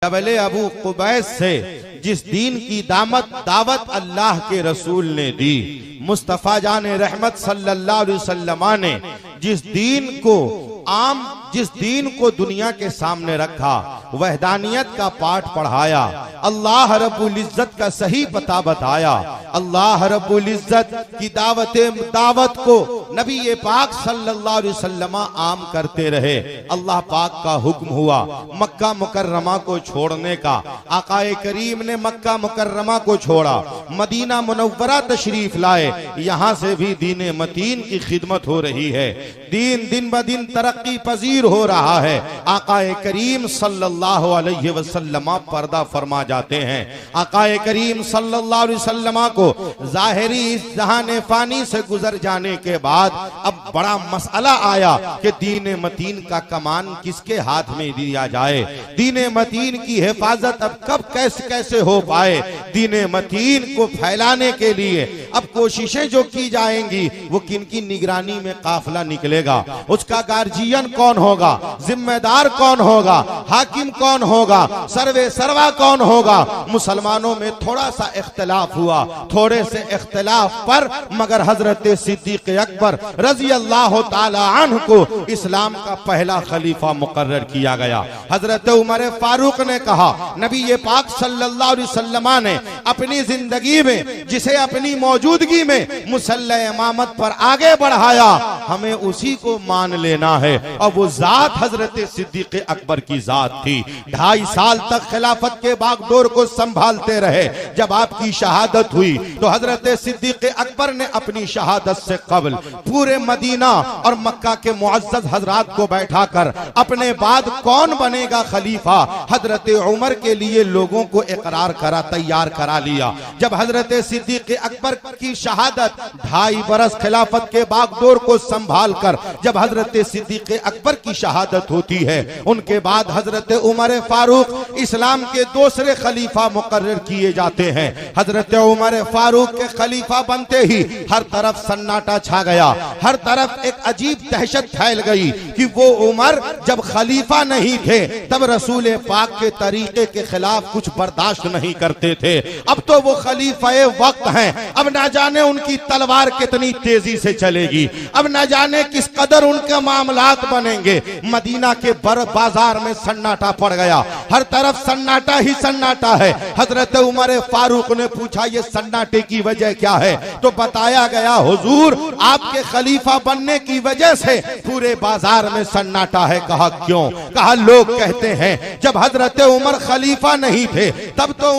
जबले अबू कुबैस से जिस दीन की दावत अल्लाह के रसूल ने दी, मुस्तफ़ा जान रहमत सल्लल्लाहु अलैहि वसल्लम ने जिस दीन को दुनिया के सामने रखा, वहदानियत का पाठ पढ़ाया, अल्लाह रब्बुल इज्जत का सही पता बताया, अल्लाह रब्बुल इज्जत की दावत को नबी पाक सल्लल्लाहु अलैहि वसल्लम आम करते रहे। अल्लाह पाक का हुक्म हुआ मक्का मुकर्रमा को छोड़ने का। आकाए करीम ने मक्का मुकर्रमा को छोड़ा, मदीना मुनव्वरा तशरीफ लाए। यहाँ से भी दीन मतीन की खिदमत हो रही है, दिन ब दिन तरक्की पजीर हो रहा है। आकाए करीम सल्लल्लाहु अलैहि वसल्लम पर्दा फरमा जाते हैं। आकाए करीम सल्लल्लाहु अलैहि वसल्लम को जाहिरी इस जहान फानी से गुजर जाने के बाद अब बड़ा मसला आया कि दीन मतीन का कमान किसके हाथ में दिया जाए, दीन मतीन की हिफाजत अब कब कैसे हो पाए। दीन मतीन को फैलाने के लिए अब कोशिशें जो की जाएंगी वो किनकी निगरानी में काफिला निकलेगा, उसका गार्जियन कौन होगा, जिम्मेदार कौन होगा, हाकिम कौन होगा, सर्वे सर्वा कौन होगा। मुसलमानों में थोड़ा सा इख्तिलाफ हुआ, थोड़े से इख्तिलाफ पर मगर हजरत सिद्दीक अकबर रजी अल्लाह ताला अन्हु को इस्लाम का पहला खलीफा मुकर्रर किया गया। हजरत उमर फारूक ने कहा, नबी पाक सल्लल्लाहु अलैहि वसल्लम ने अपनी जिंदगी में जिसे अपनी मौजूदगी में मुसल्ला इमामत पर आगे बढ़ाया, हमें उसी को मान लेना है। और वो जात हजरत सिद्दीक अकबर की जात थी। 2.5 साल तक खिलाफत के बागडोर को संभालते रहे। जब आपकी शहादत हुई तो हजरत सिद्दीक अकबर ने अपनी शहादत से कबल पूरे मदीना और मक्का के मुअज्जज हजरात को बैठाकर अपने बाद कौन बनेगा खलीफा, हजरत उमर के लिए लोगों को इकरार करा, तैयार करा लिया। जब हजरत सिद्दीक अकबर की शहादत 2.5 बरस खिलाफत के बागडोर को संभाल कर जब हजरत सिद्दीक अकबर की शहादत होती है, उनके बाद हजरत उमर फारूक इस्लाम के दूसरे खलीफा मुकर्रर किए जाते हैं। हजरत उमर फारूक के खलीफा बनते ही हर तरफ सन्नाटा छा गया, हर तरफ एक अजीब दहशत फैल गई कि वो उमर जब खलीफा नहीं थे तब रसूल पाक के तरीके के खिलाफ कुछ बर्दाश्त नहीं करते थे। अब तो वो खलीफा वक्त हैं, अब ना जाने उनकी तलवार कितनी तेजी से चलेगी, अब ना जाने किस कदर उनके मामलात बनेंगे। मदीना के बाजार में सन्नाटा पड़ गया, हर तरफ सन्नाटा ही सन्नाटा है। हजरत उमर फारूक ने पूछा, ये सन्नाटे की वजह क्या है? तो बताया गया, हुजूर आपके खलीफा बनने की वजह से पूरे बाजार में सन्नाटा है। कहा क्यों? कहा लोग कहते हैं जब हजरत उमर खलीफा नहीं थे तब तो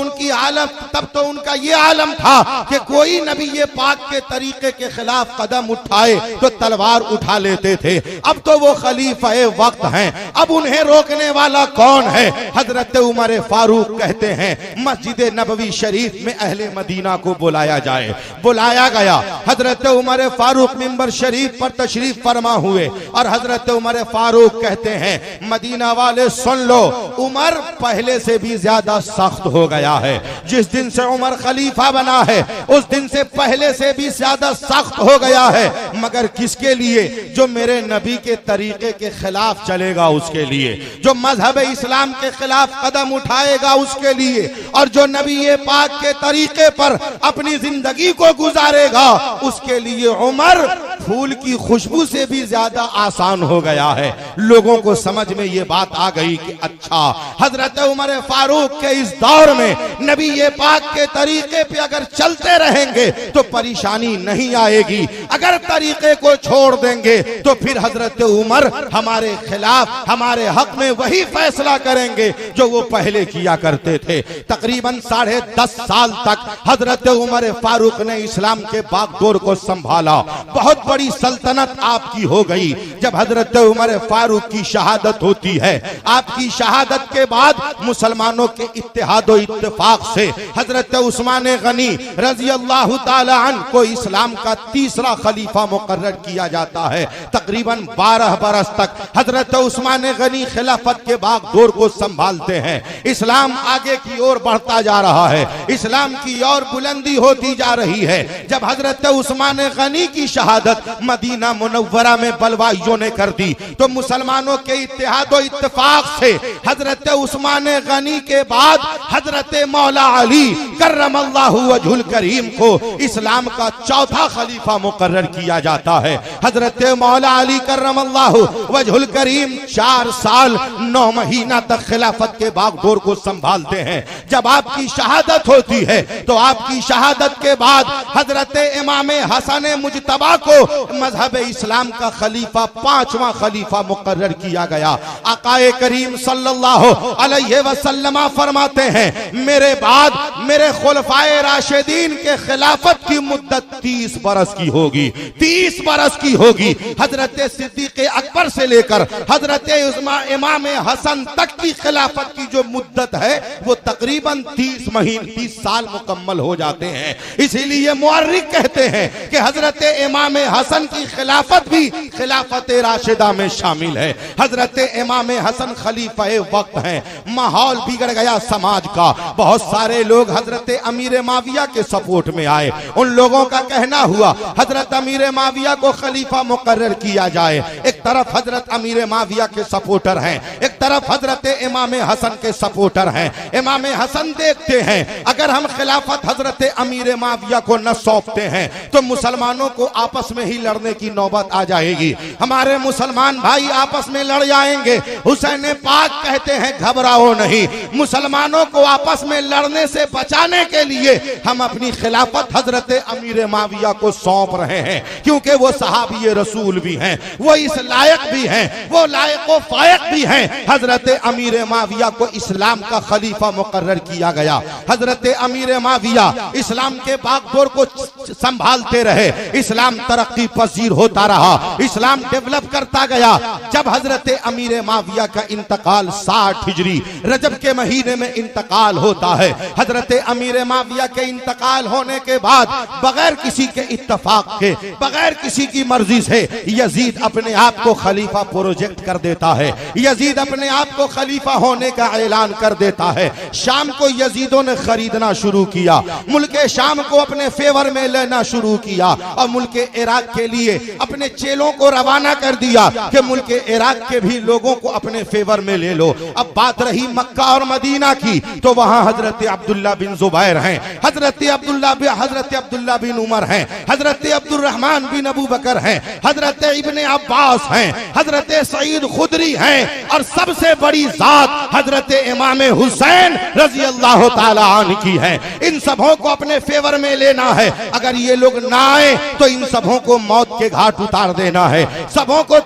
उनका ये आलम था कि कोई नबी ये पाक के तरीके के खिलाफ कदम उठाए तो तलवार उठा लेते थे। अब तो वो खलीफा वक्त हैं, अब उन्हें रोकने वाला कौन है? हजरत उमर फारूक कहते हैं मस्जिद नबवी शरीफ में अहले मदीना को बुलाया जाए। बुलाया गया, हजरत उमर फारूक मिंबर शरीफ पर तशरीफ फरमा हुए और हजरत उमर फारूक कहते हैं मदीना वाले सुन लो, उमर पहले से भी ज्यादा सख्त हो गया है। जिस दिन से उमर खलीफा बना है उस दिन से पहले से भी ज्यादा सख्त हो गया है। मगर किसके लिए? जो मेरे नबी के तरीके के खिलाफ चलेगा उसके लिए, जो मजहब इस्लाम के खिलाफ कदम उठाएगा उसके लिए, और जो नबी पाक के तरीके पर अपनी जिंदगी को गुजारेगा उसके लिए उमर फूल की खुशबू से भी ज्यादा आसान हो गया है। लोगों को समझ में ये बात आ गई कि अच्छा, हजरत उमर फारूक के इस दौर में नबी पाक के तरीके पे अगर चलते रहेंगे तो परेशानी नहीं आएगी, अगर तरीके को छोड़ देंगे तो फिर हजरत उमर हमारे खिलाफ हमारे हक में वही फैसला करेंगे जो वो पहले किया करते थे। तकरीबन 10.5 साल तक हजरत उमर फारूक ने इस्लाम के बागडोर को संभाला। बहुत बड़ी सल्तनत आपकी हो गई। जब हजरत उमर फारूक की शहादत होती है, आपकी शहादत के बाद मुसलमानों के इत्तेहाद और इत्तेफाक से हजरत उस्मान गनी रजी अल्लाह ताला अन्हु को इस्लाम का तीसरा खलीफा मुकर्रर किया जाता है। तकरीबन 12 बरस तक हजरत उस्मान गनी खिलाफत के बागडोर को संभालते हैं। इस्लाम आगे की ओर बढ़ता जा रहा है, इस्लाम की और बुलंदी होती जा रही है। जब हजरत उस्मान गनी की शहादत शहादत मदीना मुनव्वरा में बलवाइयों ने कर दी, तो मुसलमानों के इत्तेहाद और इत्तेफाक से हजरत उस्मान गनी के बाद हजरत मौला अली कर्रमल्लाहु वजहुल करीम को इस्लाम का चौथा खलीफा मुकर्रर किया जाता है। हजरत मौला अली कर्रमल्लाहु वजहुल करीम 4 साल 9 महीना तक खिलाफत के बागडोर को संभालते हैं। जब आपकी शहादत होती है तो आपकी शहादत के बाद हजरत इमाम हसन मुजतबा को मजहब इस्लाम का खलीफा 5वां खलीफा मुकर्रर किया गया। आकाए करीम सल्लल्लाहु अलैहि वसल्लम फरमाते हैं मेरे बाद मेरे खुलफाए राशिदीन के खिलाफत की मुद्दत 30 बरस की होगी, 30 बरस की होगी। हजरत सिद्दीक अकबर से लेकर हजरत इमाम हसन तक की खिलाफत की जो मुद्दत है वो तकरीबन 30 साल मुकम्मल हो जाते हैं। इसीलिए मुअर्रिख कहते हैं कि हजरत इमाम हसन की खिलाफत भी खिलाफत राशिदा में शामिल है। हजरत इमाम हसन खलीफा वक्त हैं। माहौल बिगड़ गया समाज का, बहुत सारे लोग हजरत अमीर माविया के सपोर्ट में आए। उन लोगों का कहना हुआ हजरत अमीर माविया को खलीफा मुकर्रर किया जाए। एक तरफ हजरत अमीर माविया के सपोर्टर हैं, एक तरफ हजरत इमाम हसन के सपोर्टर हैं। इमाम हसन देखते हैं अगर हम खिलाफत हजरत अमीर माविया को न सौंपते हैं तो मुसलमानों को आपस में ही लड़ने की नौबत आ जाएगी, हमारे मुसलमान भाई आपस में लड़ जाएंगे। हुसैन पाक कहते हैं घबराओ नहीं, मुसलमानों को आपस में लड़ने से बचाने के लिए हम अपनी खिलाफत हजरत अमीर माविया को सौंप रहे हैं, क्योंकि वो सहाबी रसूल भी हैं, वो इस लायक भी हैं, वो लायक व फायक भी हैं। हजरत अमीर माविया को इस्लाम का खलीफा मुकर्रर किया गया। हजरत अमीर माविया इस्लाम के बागडोर को संभालते रहे। इस्लाम तरक्की पजीर होता रहा, इस्लाम डेवलप करता गया। जब हजरत अमीर माविया का इंतकाल 60 हिजरी रजब के महीने में इंतकाल होता है, हजरत अमीर माविया के इंतकाल होने के बाद बगैर किसी के इत्तफाक के, बगैर किसी की मर्जी से यजीद अपने आप को खलीफा प्रोजेक्ट कर देता है। यजीद अपने आप को खलीफा होने का ऐलान कर देता है। शाम को यजीदों ने खरीदना शुरू किया, मुल्क शाम को अपने फेवर में लेना शुरू किया और मुल्क इराक के लिए अपने चेलों को रवाना कर दिया कि मुल्क इराक के भी लोगों को अपने फेवर में ले लो। अब बात रही मक्का और मदीना की, तो वहां हजरत अब्दुल्ला बिन जुबैर हैं, हजरत अब्दुल्ला बिन उमर हैं, हजरत अब्दुर्रहमान बिन अबू बकर हैं, हजरत इब्ने अब्बास हैं, हजरत सईद खुदरी हैं और सबसे बड़ी जात हजरत इमाम हुसैन रजी अल्लाह ताला अन्हु की है। इन सबों को अपने फेवर में लेना है। अगर ये लोग ना आए तो इन सबों को मौत के घाट उतार देना है, सबों को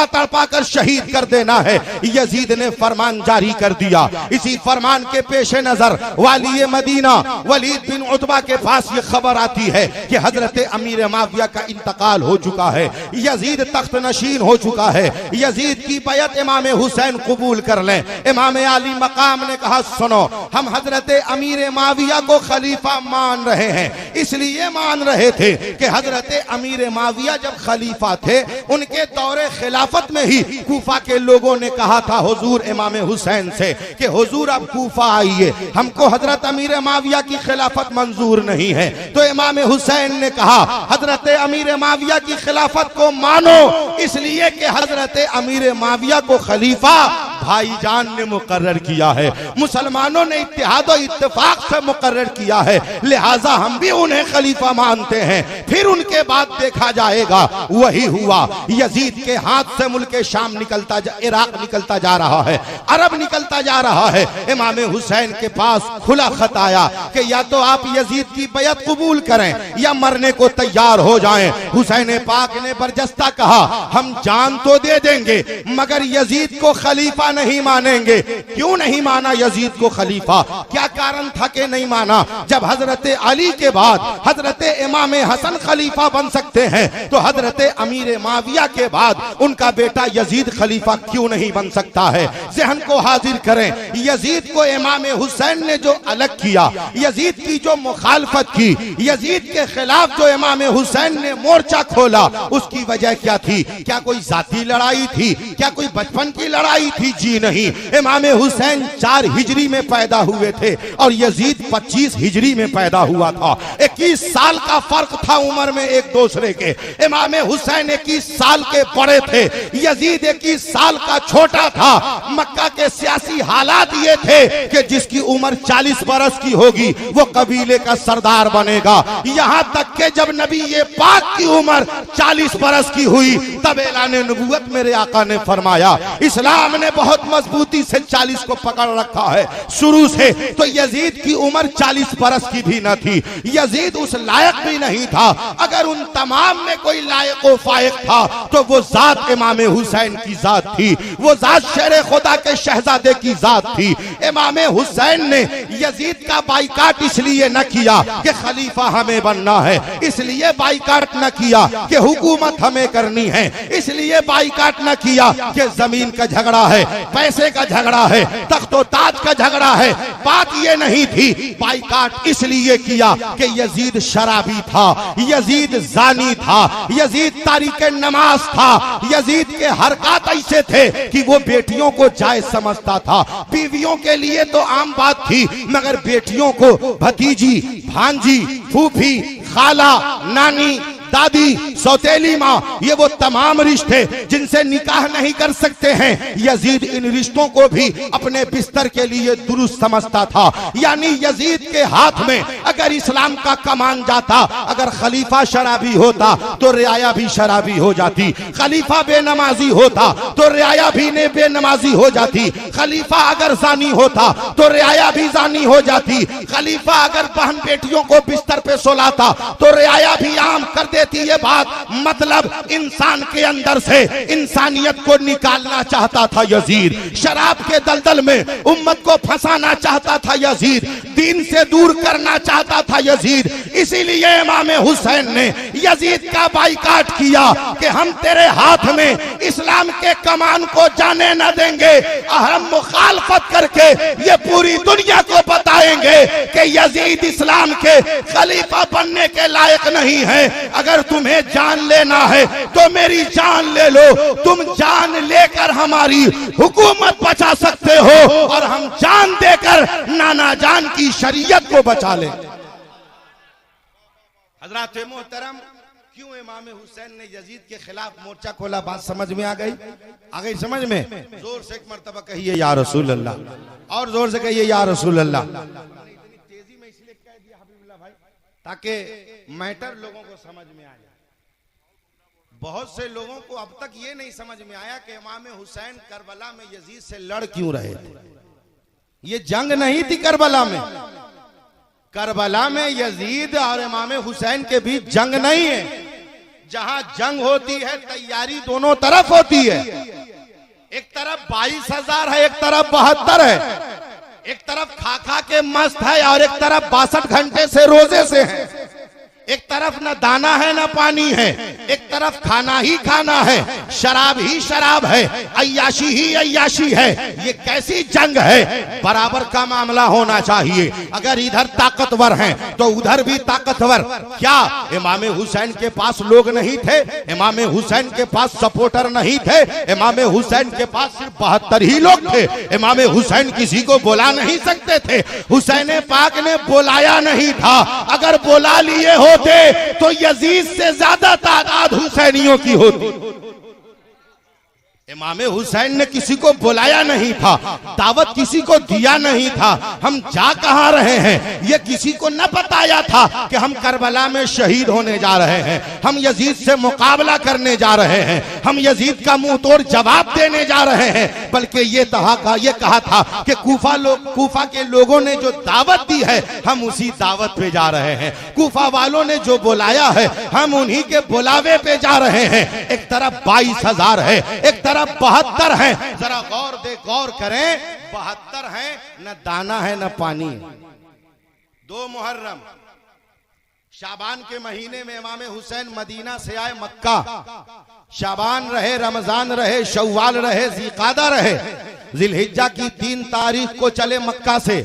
तड़पा कर शहीद कर देना है। यजीद ने फरमान जारी कर दिया। इसी फरमान के पेश नजर वाली मदीना वलीद बिन उतबा के पास ये खबर आती है कि हजरत अमीर माविया का इंतकाल हो चुका है, यजीद तख्त नशीन हो चुका है, यजीद की बैयत इमाम हुसैन कबूल कर लें। इमाम आली मकाम ने कहा सुनो, हम हजरत अमीर माविया को खलीफा मान रहे हैं, इसलिए मान रहे थे कि हजरत अमीर माविया जब खलीफा थे उनके दौरे खिलाफत में ही कूफा के लोगों ने कहा था हुजूर इमाम हुसैन से कि हुजूर अब कूफा आइए, हमको हजरत अमीर माविया की खिलाफत मंजूर नहीं है। तो इमाम हुसैन ने कहा हजरत अमीर माविया की खिलाफत को मानो, इसलिए कि हजरत अमीर माविया को खलीफा भाईजान ने मुकर्रर किया है, मुसलमानों ने इत्तेहाद और इत्तेफाक से मुकर्रर किया है, लिहाजा हम भी उन्हें खलीफा मानते हैं। फिर उनके बाद देखा जाएगा। वही हुआ। यजीद के हाथ से मुल्क शाम इराक निकलता जा रहा है, अरब निकलता जा रहा है। इमाम हुसैन के पास खुला खत आया कि या तो आप यजीद की बैयत कबूल करें या मरने को तैयार हो जाएं। हुसैन पाक ने बरजस्ता कहा हम जान तो दे देंगे मगर यजीद को खलीफा नहीं मानेंगे। क्यों नहीं माना यजीद को खलीफा? क्या कारण था कि नहीं माना? जब हजरत अली के बाद हजरत इमाम हसन खलीफा बन सकते हैं तो हजरत अमीर माविया के बाद उनका बेटा यजीद खलीफा क्यों नहीं बन सकता है? ज़हन को हाजिर करें। यजीद को इमाम हुसैन ने जो अलग किया, यजीद की जो मुखालफत की, यजीद के खिलाफ जो इमाम हुसैन ने मोर्चा खोला, उसकी वजह क्या थी? क्या कोई जाती लड़ाई थी? क्या कोई बचपन की लड़ाई थी जी नहीं। इमाम हुसैन 4 हिजरी में पैदा हुए थे और यजीद 25 हिजरी में पैदा हुआ था। 21 साल का फर्क था उम्र में एक दूसरे के। इमाम हुसैन 21 साल के बड़े थे, यजीद 21 साल का छोटा था। मक्का के सियासी हालात ये थे कि जिसकी उम्र 40 बरस की होगी वो कबीले का सरदार बनेगा। यहां तक कि जब नबी ये पाक की उम्र 40 बरस की हुई तब ऐलान नबूवत मेरे आका ने फरमाया। इस्लाम ने बहुत मजबूती से 40 को पकड़ रखा है शुरू से। तो यजीद की उम्र 40 बरस की भी न थी। यजीद उस लायक भी नहीं था। अगर उन तमाम में कोई लायक व फायक था तो वो जात इमाम हुसैन की जात थी, वो जात शेर खुदा के शहजादे की जात थी। इमाम हुसैन ने यजीद का बाइकाट इसलिए न किया कि खलीफा हमें बनना है, इसलिए बाइकाट न किया कि हुकूमत हमें करनी है, इसलिए बाइकाट न किया कि जमीन का झगड़ा है, पैसे का झगड़ा है, तख्तो ताज का झगड़ा है। बात ये नहीं थी। बाइकाट इसलिए किया कि यजीद शराबी था, यजीद जानी था, यजीद तारीक नमाज था, यजीद के हरकत ऐसे थे कि वो बेटियों को जायज समझता था। बीवियों के लिए तो आम बात थी, मगर बेटियों को भतीजी, भांजी, फूफी, खाला, नानी, दादी, सौतेली माँ, ये वो तमाम रिश्ते जिनसे निकाह नहीं कर सकते हैं। यजीद इन रिश्तों को भी अपने बिस्तर के लिए दुरुस्त समझता था। यानी यजीद के हाथ में अगर इस्लाम का कमान जाता, अगर खलीफा शराबी होता तो रियाया भी शराबी हो जाती, खलीफा बेनमाजी होता तो रियाया भी ने बेनमाजी हो जाती, खलीफा अगर जानी होता तो रियाया भी जानी हो जाती, खलीफा अगर बहन बेटियों को बिस्तर पे सोलाता तो रियाया भी आम कर देती। ये बात मतलब इंसान के अंदर से इंसानियत को निकालना चाहता था यजीद। शराब के दलदल में उम्मत को फंसाना चाहता था यजीद, दीन से दूर करना चाहता था यजीद। इसीलिए इमाम हुसैन ने यजीद का बाइकाट किया कि हम तेरे हाथ में इस्लाम के कमान को जाने न देंगे। हम मुखालफत करके ये पूरी दुनिया को बताएंगे कि यजीद इस्लाम के खलीफा बनने के लायक नहीं है। अगर तुम्हें जान लेना है तो मेरी जान ले लो, तुम जान लेकर हमारी हुकूमत बचा सकते हो और हम जान देकर नाना जान की शरीयत को बचा ले। हजरात मोहतरम, क्यों इमाम हुसैन ने यजीद के खिलाफ मोर्चा खोला? बात समझ में आ गई? आ गई समझ में? जोर से एक मर्तबा कहिए या रसूल अल्लाह, और जोर से कहिए या रसूल अल्लाह। तेजी में इसलिए कह दिया हबीबुल्लाह भाई ताकि मैटर लोगों को समझ में आ जाए। बहुत से लोगों को अब तक ये नहीं समझ में आया कि इमाम हुसैन करबला में यजीद से लड़ क्यों रहे थे। ये जंग नहीं थी करबला में। करबला में यजीद और इमाम हुसैन के बीच जंग नहीं है। जहां जंग होती है तैयारी दोनों तरफ होती है। एक तरफ 22,000 है, एक तरफ 72 है, एक तरफ खा खा के मस्त है और एक तरफ 62 घंटे से रोजे से है। एक तरफ न दाना है न पानी है, एक तरफ खाना ही खाना है, शराब ही शराब है, अय्याशी ही अय्याशी है। ये कैसी जंग है? बराबर का मामला होना चाहिए। अगर इधर ताकतवर हैं तो उधर भी ताकतवर। क्या इमाम हुसैन के पास लोग नहीं थे? इमाम हुसैन के पास सपोर्टर नहीं थे? इमाम हुसैन के पास सिर्फ 72 ही लोग थे। इमाम हुसैन किसी को बुला नहीं सकते थे। हुसैन पाक ने बुलाया नहीं था। अगर बुला लिए हो तो यजीद से ज्यादा तादाद हुसैनियों की होती। इमाम हुसैन ने किसी को बुलाया नहीं था, दावत किसी को दिया नहीं था। हम जा कहां रहे हैं ये किसी को न बताया था कि हम करबला में शहीद होने जा रहे हैं, हम यजीद से मुकाबला करने जा रहे हैं, हम यजीद का मुंह तोड़ जवाब देने जा रहे हैं। बल्कि ये कहा था कि कूफा के लोगों ने जो दावत दी है हम उसी दावत पे जा रहे हैं। कूफा वालों ने जो बुलाया है हम उन्हीं के बुलावे पे जा रहे हैं। एक तरफ 22,000 है, एक तरफ 72 है। जरा गौर करें, 72 है, न दाना है न पानी। 2 मुहर्रम शाबान के महीने में इमाम हुसैन मदीना से आए मक्का। शाबान रहे, रमजान रहे, शव्वाल रहे, ज़िक़ादा रहे। जिलहिज्जा की 3 तारीख को चले मक्का से।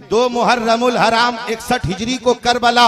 2 मुहर्रमुल हराम 61 हिजरी को करबला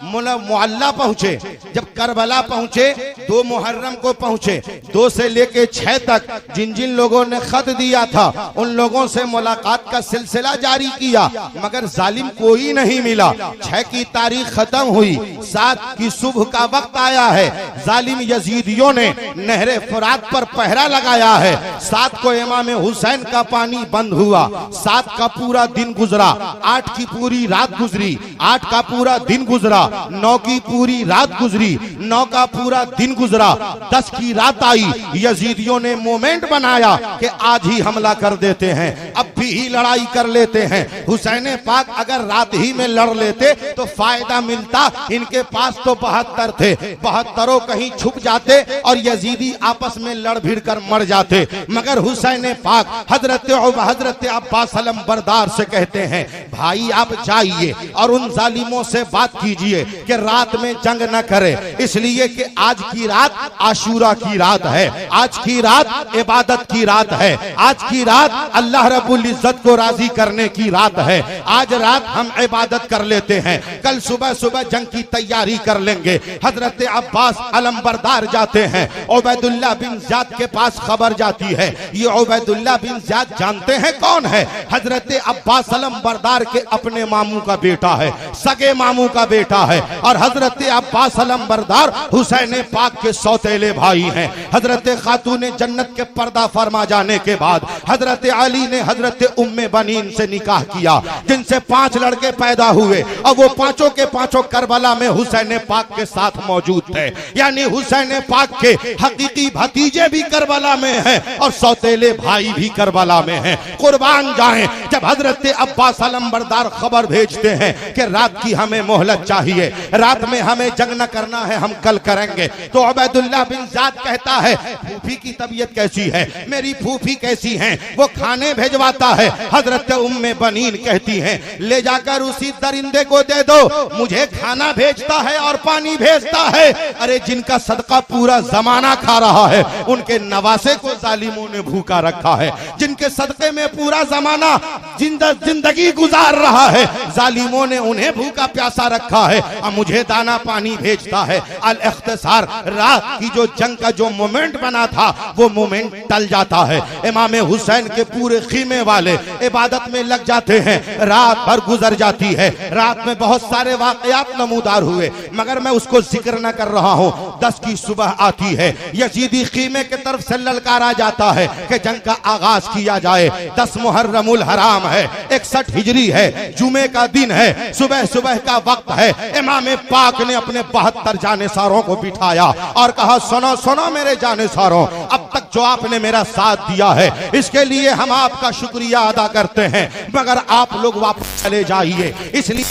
मुअल्ला पहुंचे। जब करबला पहुंचे 2 मुहर्रम को पहुंचे। 2 से लेके 6 तक जिन जिन लोगों ने खत दिया था उन लोगों से मुलाकात का सिलसिला जारी किया, मगर जालिम कोई नहीं मिला। 6 की तारीख खत्म हुई, 7 की सुबह का वक्त आया है। जालिम यजीदियों ने नहरे फुरात पर पहरा लगाया है। 7 को इमाम हुसैन का पानी बंद हुआ। 7 का पूरा दिन गुजरा, 8 की पूरी रात गुजरी, 8 का पूरा दिन गुजरा, 9 की पूरी रात गुजरी, 9 का पूरा दिन गुजरा। 10 की रात आई, यजीदियों ने मोमेंट बनाया कि आज ही हमला कर देते हैं, अब भी ही लड़ाई कर लेते हैं। हुसैन पाक अगर रात ही में लड़ लेते तो फायदा मिलता। इनके पास तो 72 थे, 72 कहीं छुप जाते और यजीदी आपस में लड़ भिड़ कर मर जाते। मगर हुसैन पाक हजरत अब्बास अलंबरदार से कहते हैं, भाई आप जाइए और उन जालिमों से बात कीजिए कि रात में जंग न करे, इसलिए कि आज की रात आशूरा की रात है, आज की रात इबादत की रात है, आज की रात अल्लाह रब्बुल इज्जत को राजी करने की रात है। आज रात हम इबादत कर लेते हैं, कल सुबह सुबह जंग की तैयारी कर लेंगे। हजरत अब्बास अलंबरदार जाते हैं, उबैदुल्लाह बिन ज़ियाद के पास खबर जाती है। ये उबैदुल्लाह बिन ज़ियाद जानते हैं कौन है? हजरत अब्बास अलंबरदार के अपने मामू का बेटा है, सगे मामू का बेटा है। और हजरत अब्बास अलंबरदार हुसैन पाक के सौतेले भाई हैं। हजरत खातून जन्नत के पर्दा फरमा जाने के बाद हजरत अली ने हजरत उम्मे बनीन से निकाह किया, जिनसे 5 लड़के पैदा हुए और वो पांचों के पांचों करबला में हुसैन पाक के साथ मौजूद थे। यानी हुसैन पाक के हकीकी भतीजे भी करबला में हैं और सौतेले भाई भी करबला में हैं। कुर्बान जाएं जब हजरत अब्बास अलंबरदार खबर भेजते हैं कि रात की हमें मोहलत चाहिए, रात में हमें जंग न करना है, हम कल करेंगे। तो उबैदुल्लाह बिन ज़ियाद कहता है, फूफी की तबीयत कैसी है? मेरी फूफी कैसी हैं? वो खाने भेजवाता है। हजरत उम्मे बनीन कहती हैं, ले जाकर उसी दरिंदे को दे दो, मुझे खाना भेजता है और पानी भेजता है। अरे जिनका सदका पूरा जमाना खा रहा है, उनके नवासे को जालिमों ने भूखा रखा है। जिनके सदके में पूरा जमाना जिंदगी गुजार रहा है, जालिमों ने उन्हें भूखा प्यासा रखा है और मुझे दाना पानी भेजता है। अल इख्तिसार, रात की जो जंग का जो मोमेंट बना था वो मोमेंट टल जाता है। इमाम हुसैन के पूरे खीमे वाले इबादत में लग जाते हैं। रात भर गुजर जाती है, रात में बहुत सारे वाकयात नमूदार हुए, मगर मैं उसको जिक्र न कर रहा हूँ। 10 की सुबह आती है, यजीदी खीमे की तरफ से ललकारा जाता है कि जंग का आगाज किया जाए। 10 मुहर्रमुल हराम है, 61 हिजरी है, जुमे का दिन है, सुबह सुबह का वक्त है। इमाम पाक ने अपने 72 जानेसारों को बिठाया और कहा, सुनो सुनो मेरे जानेसारों, अब तक जो आपने मेरा साथ दिया है इसके लिए हम आपका शुक्रिया अदा करते हैं, मगर आप लोग वापस चले जाइए। इसलिए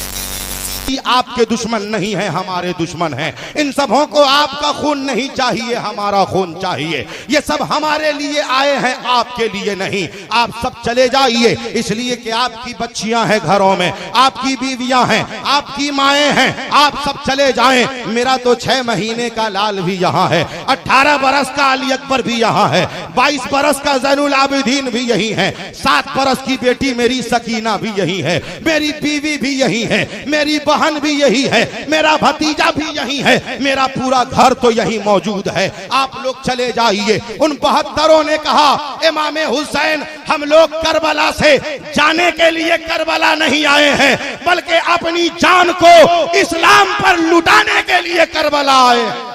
आपके दुश्मन नहीं है, हमारे दुश्मन हैं। इन सबों को आपका खून नहीं चाहिए, हमारा खून चाहिए। ये सब हमारे लिए आए हैं, आपके लिए नहीं। आप सब चले जाइए, इसलिए कि आपकी बच्चियां हैं घरों में, आपकी बीवियां हैं, आपकी माएं हैं, आप सब चले जाएं। मेरा तो 6 महीने का लाल भी यहाँ है, 18 बरस का अली अकबर भी यहाँ है, 22 बरस का ज़ैनुल आबिदीन भी यही है, 7 बरस की बेटी मेरी सकीना भी यही है, मेरी बीवी भी यही है, मेरी बहन भी यही है, मेरा भतीजा भी यही है, मेरा पूरा घर तो यही मौजूद है। आप लोग चले जाइए। उन 72 ने कहा, इमाम हुसैन, हम लोग करबला से जाने के लिए करबला नहीं आए हैं, बल्कि अपनी जान को इस्लाम पर लुटाने के लिए करबला आए हैं।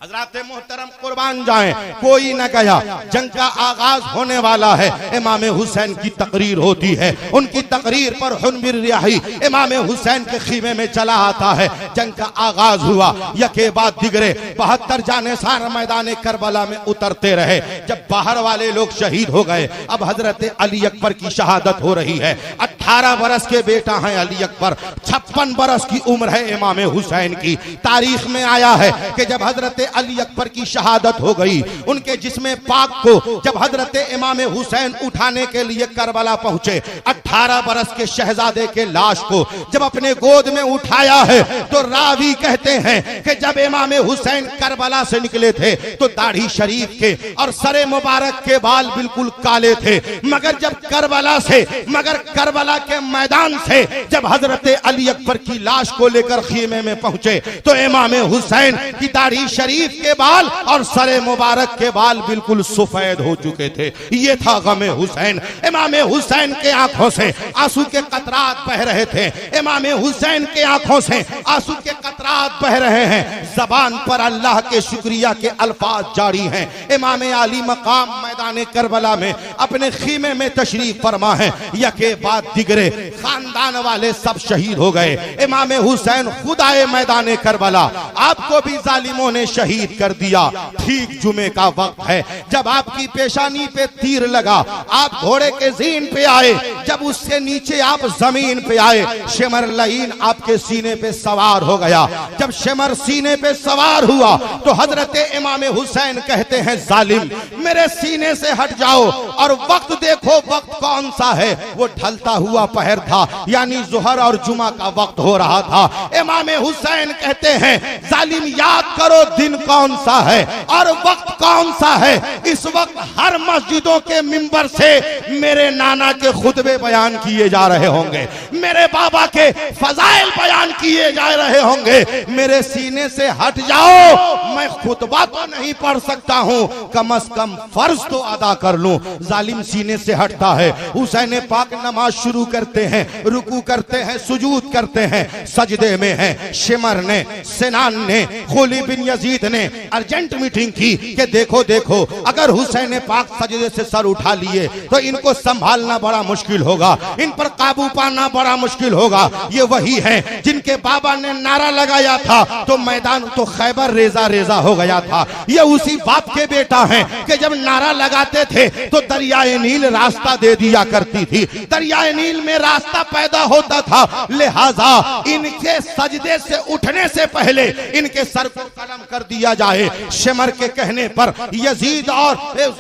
हज़रात मोहतरम कुर्बान जाएं, कोई न गया। जंग का आगाज होने वाला है, इमाम हुसैन की तकरीर होती है। उनकी तकरीर पर हुनबिर रियाही इमाम हुसैन के खीमे में चला आता है। जंग का आगाज हुआ, यके बाद दिगरे 72 जानेसार मैदान करबला में उतरते रहे। जब बाहर वाले लोग शहीद हो गए, अब हजरत अली अकबर की शहादत हो रही है। 18 बरस के बेटा हैं अली अकबर, 56 बरस की उम्र है इमाम हुसैन की। तारीख में आया है कि जब हजरत अली अकबर की शहादत हो गई, उनके जिस्म पाक को जब हजरत इमाम हुसैन उठाने के लिए करबला पहुंचे, 18 बरस के शहजादे के लाश को जब अपने गोद में उठाया है, तो रावी कहते हैं कि जब इमाम हुसैन करबला से निकले थे तो दाढ़ी शरीफ के और सरे मुबारक के बाल बिल्कुल काले थे, मगर जब करबला करबला के मैदान से जब हजरत अली अकबर की लाश को लेकर खीमे में पहुंचे तो इमाम हुसैन की दाढ़ी शरीफ के बाल और सरे मुबारक के बाल बिल्कुल सफेद हो चुके थे। ये था गमे हुसैन। इमाम हुसैन के आंखों से आंसू के कतरात बह रहे थे। इमाम हुसैन के आंखों से आंसू के कतरात बह रहे हैं। जबान पर अल्लाह के शुक्रिया के अल्फाज जारी हैं। इमाम आली मकाम मैदान करबला में अपने खीमे में तशरीफ फरमा है। यके बाद दिगरे खानदान वाले सब शहीद हो गए। इमाम हुसैन खुद आए मैदान करबला, आपको भी जालिमों ने शहीद कर दिया। ठीक जुमे का वक्त है, जब आपकी पेशानी पे तीर लगा, आप घोड़े के जीन पे आए, जब उससे नीचे आप जमीन पे आए, शिमर लईन आपके सीने पे सवार हो गया। जब शिमर सीने पे सवार हुआ तो हजरत इमाम हुसैन कहते हैं, जालिम मेरे सीने से हट जाओ और वक्त देखो वक्त कौन सा है। वो ढलता हुआ पहर था, यानी जुहर और जुमा का वक्त हो रहा था। इमाम हुसैन कहते हैं, जालिम याद करो दिन कौन सा है और वक्त कौन सा है। इस वक्त हर मस्जिदों के मिंबर से मेरे नाना के खुतबे बयान किए जा रहे होंगे, मेरे बाबा के फजाइल बयान किए जा रहे होंगे। मेरे सीने से हट जाओ, मैं खुतबा तो नहीं पढ़ सकता हूँ, कम अज कम फर्ज तो अदा कर लूं। जालिम सीने से हटता है। हुसैन पाक नमाज शुरू करते हैं, रुकू करते हैं, सुजूद करते हैं, सजदे में हैं। शिमर ने, सिनान ने, खुली बिन यजीद ने अर्जेंट मीटिंग की कि देखो देखो अगर हुसैन पाक सजदे से सर उठा लिए तो इनको संभालना बड़ा मुश्किल होगा, इन पर काबू पाना बड़ा मुश्किल होगा। ये वही हैं जिनके बाबा ने नारा लगाया था तो मैदान तो खैबर रेजा रेजा हो गया था। ये उसी बाप के बेटा हैं कि जब नारा लगाते थे तो दरियाए नील रास्ता दे दिया करती थी, दरियाए नील में रास्ता पैदा होता था। लिहाजा इनके सजदे से उठने से पहले इनके सर को कलम कर दिया जाए। शिमर के कहने पर यजीद और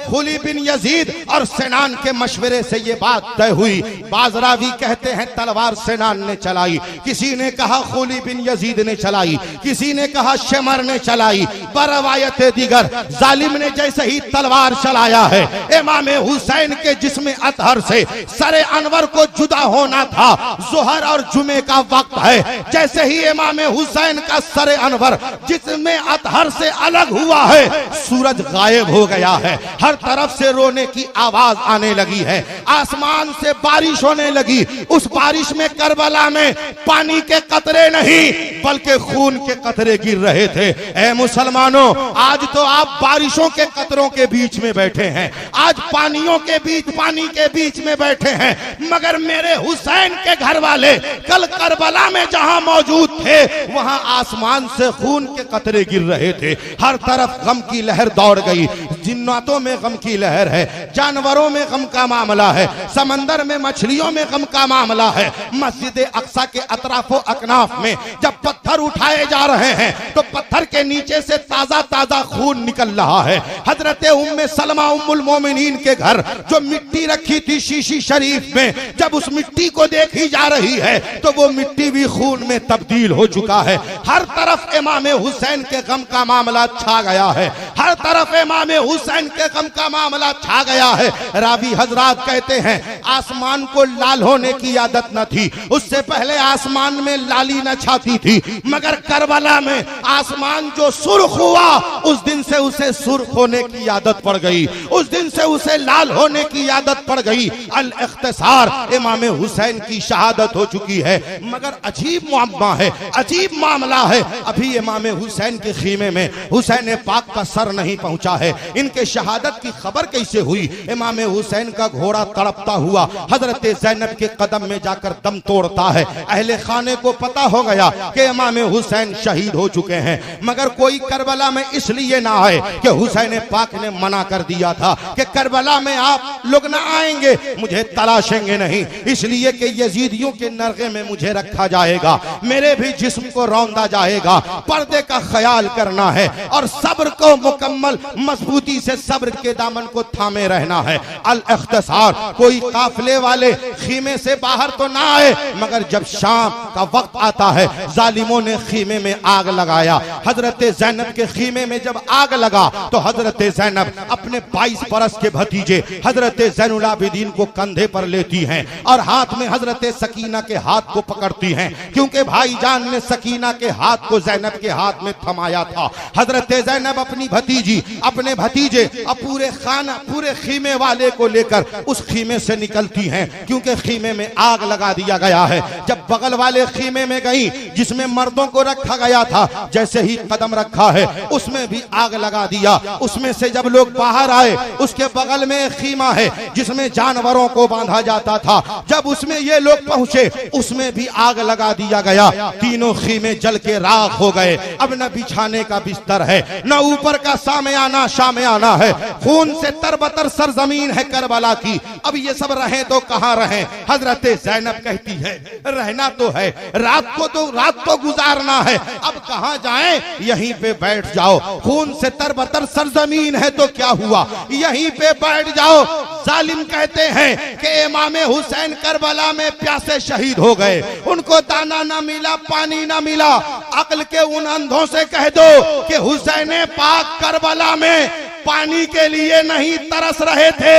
खुली बिन यजीद और सिनान के मशवरे से ये बात तय हुई। बाजरावी कहते हैं तलवार सिनान ने चलाई, किसी ने कहा खुली बिन यजीद ने चलाई, किसी ने कहा शिमर ने चलाई। बरवायत दीगर जालिम ने जैसे ही तलवार चलाया है, इमाम हुसैन के जिस्म अतहर से सरे अनवर को जुदा होना था। जुहर और जुमे का वक्त है, जैसे ही इमाम हुसैन का सरे अनवर जिस्म अतहर से अलग हुआ है, सूरज गायब हो गया है। हर तरफ से रोने की आवाज आने लगी है, आसमान से बारिश होने लगी। उस बारिश में करबला में पानी के कतरे नहीं बल्कि खून के कतरे गिर रहे थे। ऐ मुसलमानों, आज तो आप बारिशों के कतरों के बीच में बैठे हैं, आज पानियों के बीच, पानी के बीच में बैठे हैं, मगर मेरे हुसैन के घर वाले कल करबला में जहां मौजूद थे वहां आसमान से खून के कतरे गिर रहे थे। हर तरफ गम की लहर दौड़ गई। जिन्नातों में गम की लहर है, जानवरों में गम का मामला है, समंदर में मछलियों में गम का मामला है। मस्जिद अक्सा के अतराफो अकनाफ में जब पत्थर उठाए जा रहे हैं तो पत्थर के नीचे से ताजा ताजा खून निकल रहा है। हजरत उम्मे सलमा उम्मुल मोमिनीन के घर जो मिट्टी रखी थी शीशी शरीफ में, जब उस मिट्टी को देखी जा रही है तो वो मिट्टी भी खून में तब्दील हो चुका है। हर तरफ इमाम हुसैन के गम का मामला छा गया है, हर तरफ इमाम हुसैन के गम का मामला छा गया है। रावी हजरात कहते हैं आसमान को लाल होने की आदत न थी, उससे पहले आसमान में लाली न छाती थी, मगर करबला में आसमान जो सुर्ख हुआ उस दिन से उसे सुर्ख होने की आदत पड़ गई, उस दिन से उसे लाल होने की आदत पड़ गई। अल इख्तिसार, इमाम हुसैन की शहादत हो चुकी है, मगर अजीब मुअम्मा है, अजीब मामला है। अभी इमाम हुसैन के खीमे में हुसैन पाक का सर नहीं पहुंचा है। इनके शहादत की खबर कैसे हुई? इमाम हुसैन का घोड़ा तड़पता हुआ हजरत ज़ैनब के कदम में जाकर दम तोड़ता है। अहले खाने को पता हो गया कि इमाम हुसैन शहीद हो चुके हैं, मगर कोई करबला में इसलिए ना आए कि हुसैन पाक ने मना कर दिया था कि करबला में आप लोग ना आएंगे, मुझे तलाशेंगे नहीं, इसलिए कि यजीदियों के नरगे में मुझे रखा जाएगा, मेरे भी जिस्म को रौंदा जाएगा। पर्दे का ख्याल करना है और सब्र को मुकम्मल मजबूती से सब्र के दामन को थामे रहना है। अल इख्तिसार, कोई काफिले वाले खीमे से बाहर तो ना आए, मगर जब शाम का वक्त आता है जालिमों ने खीमे में आग लगाया। हजरत ज़ैनब के खीमे में जब आग लगा तो हजरत ज़ैनब अपने 22 बरस के भतीजे हजरत ज़ैनुल आबिदीन को कंधे पर लेती हैं और हाथ में हजरत सकीना के हाथ को पकड़ती हैं, क्योंकि भाईजान ने सकीना के हाथ को ज़ैनब के हाथ में थमाया था। हजरत ज़ैनब अपनी भतीजी, अपने भतीजे और पूरे खीमे वाले को लेकर उस खीमे से निकलती हैं, क्योंकि खीमे में आग लगा दिया गया है। जब बगल वाले खीमे में गई जिसमें मर्दों को रखा गया था, जैसे ही कदम रखा है उसमें भी आग लगा दिया। उसमें से जब लोग बाहर आए, उसके बगल में एक खीमा है जिसमें जानवरों को बांधा जाता था, जब उसमें ये लोग पहुंचे उसमें भी आग लगा दिया गया। तीनों खीमे जल के राख हो गए। अब न बिछाने का बिस्तर है, न ऊपर का सामयाना शामयाना है, खून से तरबतर सरजमीन है करबला की। अब ये सब रहे तो कहां रहे? हजरत ज़ैनब कहती है रहना तो है, रात को गुजारना है, अब कहां जाएं? यहीं पे बैठ जाओ। खून से तरबतर सरजमीन है तो क्या हुआ, यहीं पे बैठ जाओ। जालिम कहते हैं कि इमाम हुसैन करबला में प्यासे शहीद हो गए, उनको दाना ना मिला, पानी ना मिला। अक्ल के उन अंधों से कह दो कि हुसैन पाक करबला में पानी के लिए नहीं तरस रहे थे,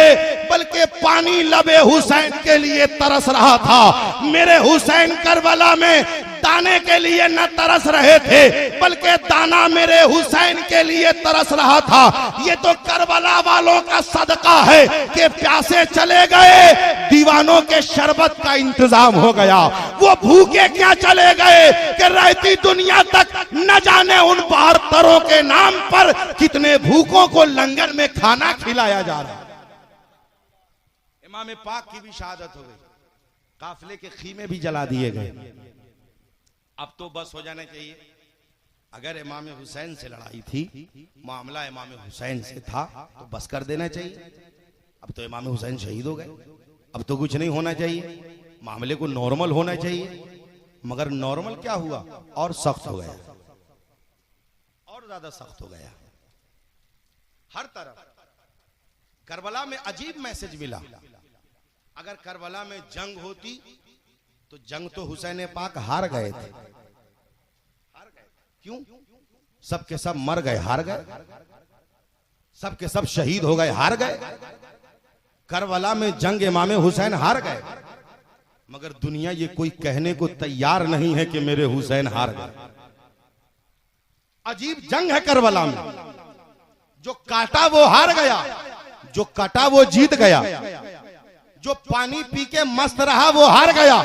बल्कि पानी लबे हुसैन के लिए तरस रहा था। मेरे हुसैन करबला में दाने के लिए न तरस रहे थे, बल्कि दाना मेरे हुसैन के लिए तरस रहा था। ये तो करबला वालों का सदका है कि प्यासे चले गए, दीवानों के शरबत का इंतजाम हो गया। वो भूखे क्या चले गए कि रहती दुनिया तक न जाने उन बहत्तरों के नाम पर कितने भूखों को लंगर में खाना खिलाया जा रहा है। इमाम पाक की भी शहादत हो गई, काफिले के खीमे भी जला दिए गए। अब तो बस हो जाना चाहिए। अगर इमाम हुसैन से लड़ाई थी, मामला इमाम हुसैन से था, तो बस कर देना चाहिए। अब तो इमाम हुसैन शहीद हो गए, अब तो कुछ नहीं होना चाहिए, मामले को नॉर्मल होना चाहिए। मगर नॉर्मल क्या हुआ, और सख्त हो गया, और ज्यादा सख्त हो गया। हर तरफ करबला में अजीब मैसेज मिला। अगर करबला में जंग होती तो जंग तो हुसैन पाक हार गए थे। क्यों? सबके सब मर गए, हार गए, सबके सब शहीद हो गए, हार गए। करबला में जंग इमाम हुसैन हार गए, मगर दुनिया ये कोई कहने को तैयार नहीं है कि मेरे हुसैन हार गए। अजीब जंग है करबला में। जो काटा वो हार गया, जो कटा वो जीत गया, जो पानी पी के मस्त रहा वो हार गया,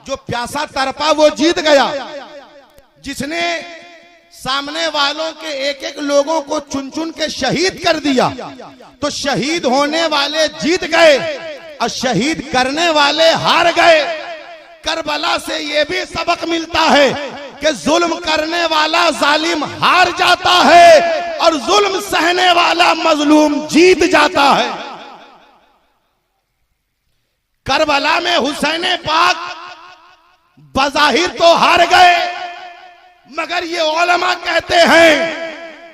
जो प्यासा तड़पा वो जीत गया। जिसने सामने वालों के एक एक लोगों को चुन चुन के शहीद कर दिया, तो शहीद होने वाले जीत गए और शहीद करने वाले हार गए। करबला से ये भी सबक मिलता है कि जुल्म करने वाला जालिम हार जाता है और जुल्म सहने वाला मजलूम जीत जाता है। करबला में हुसैन पाक बज़ाहिर तो हार गए, मगर ये उलमा कहते हैं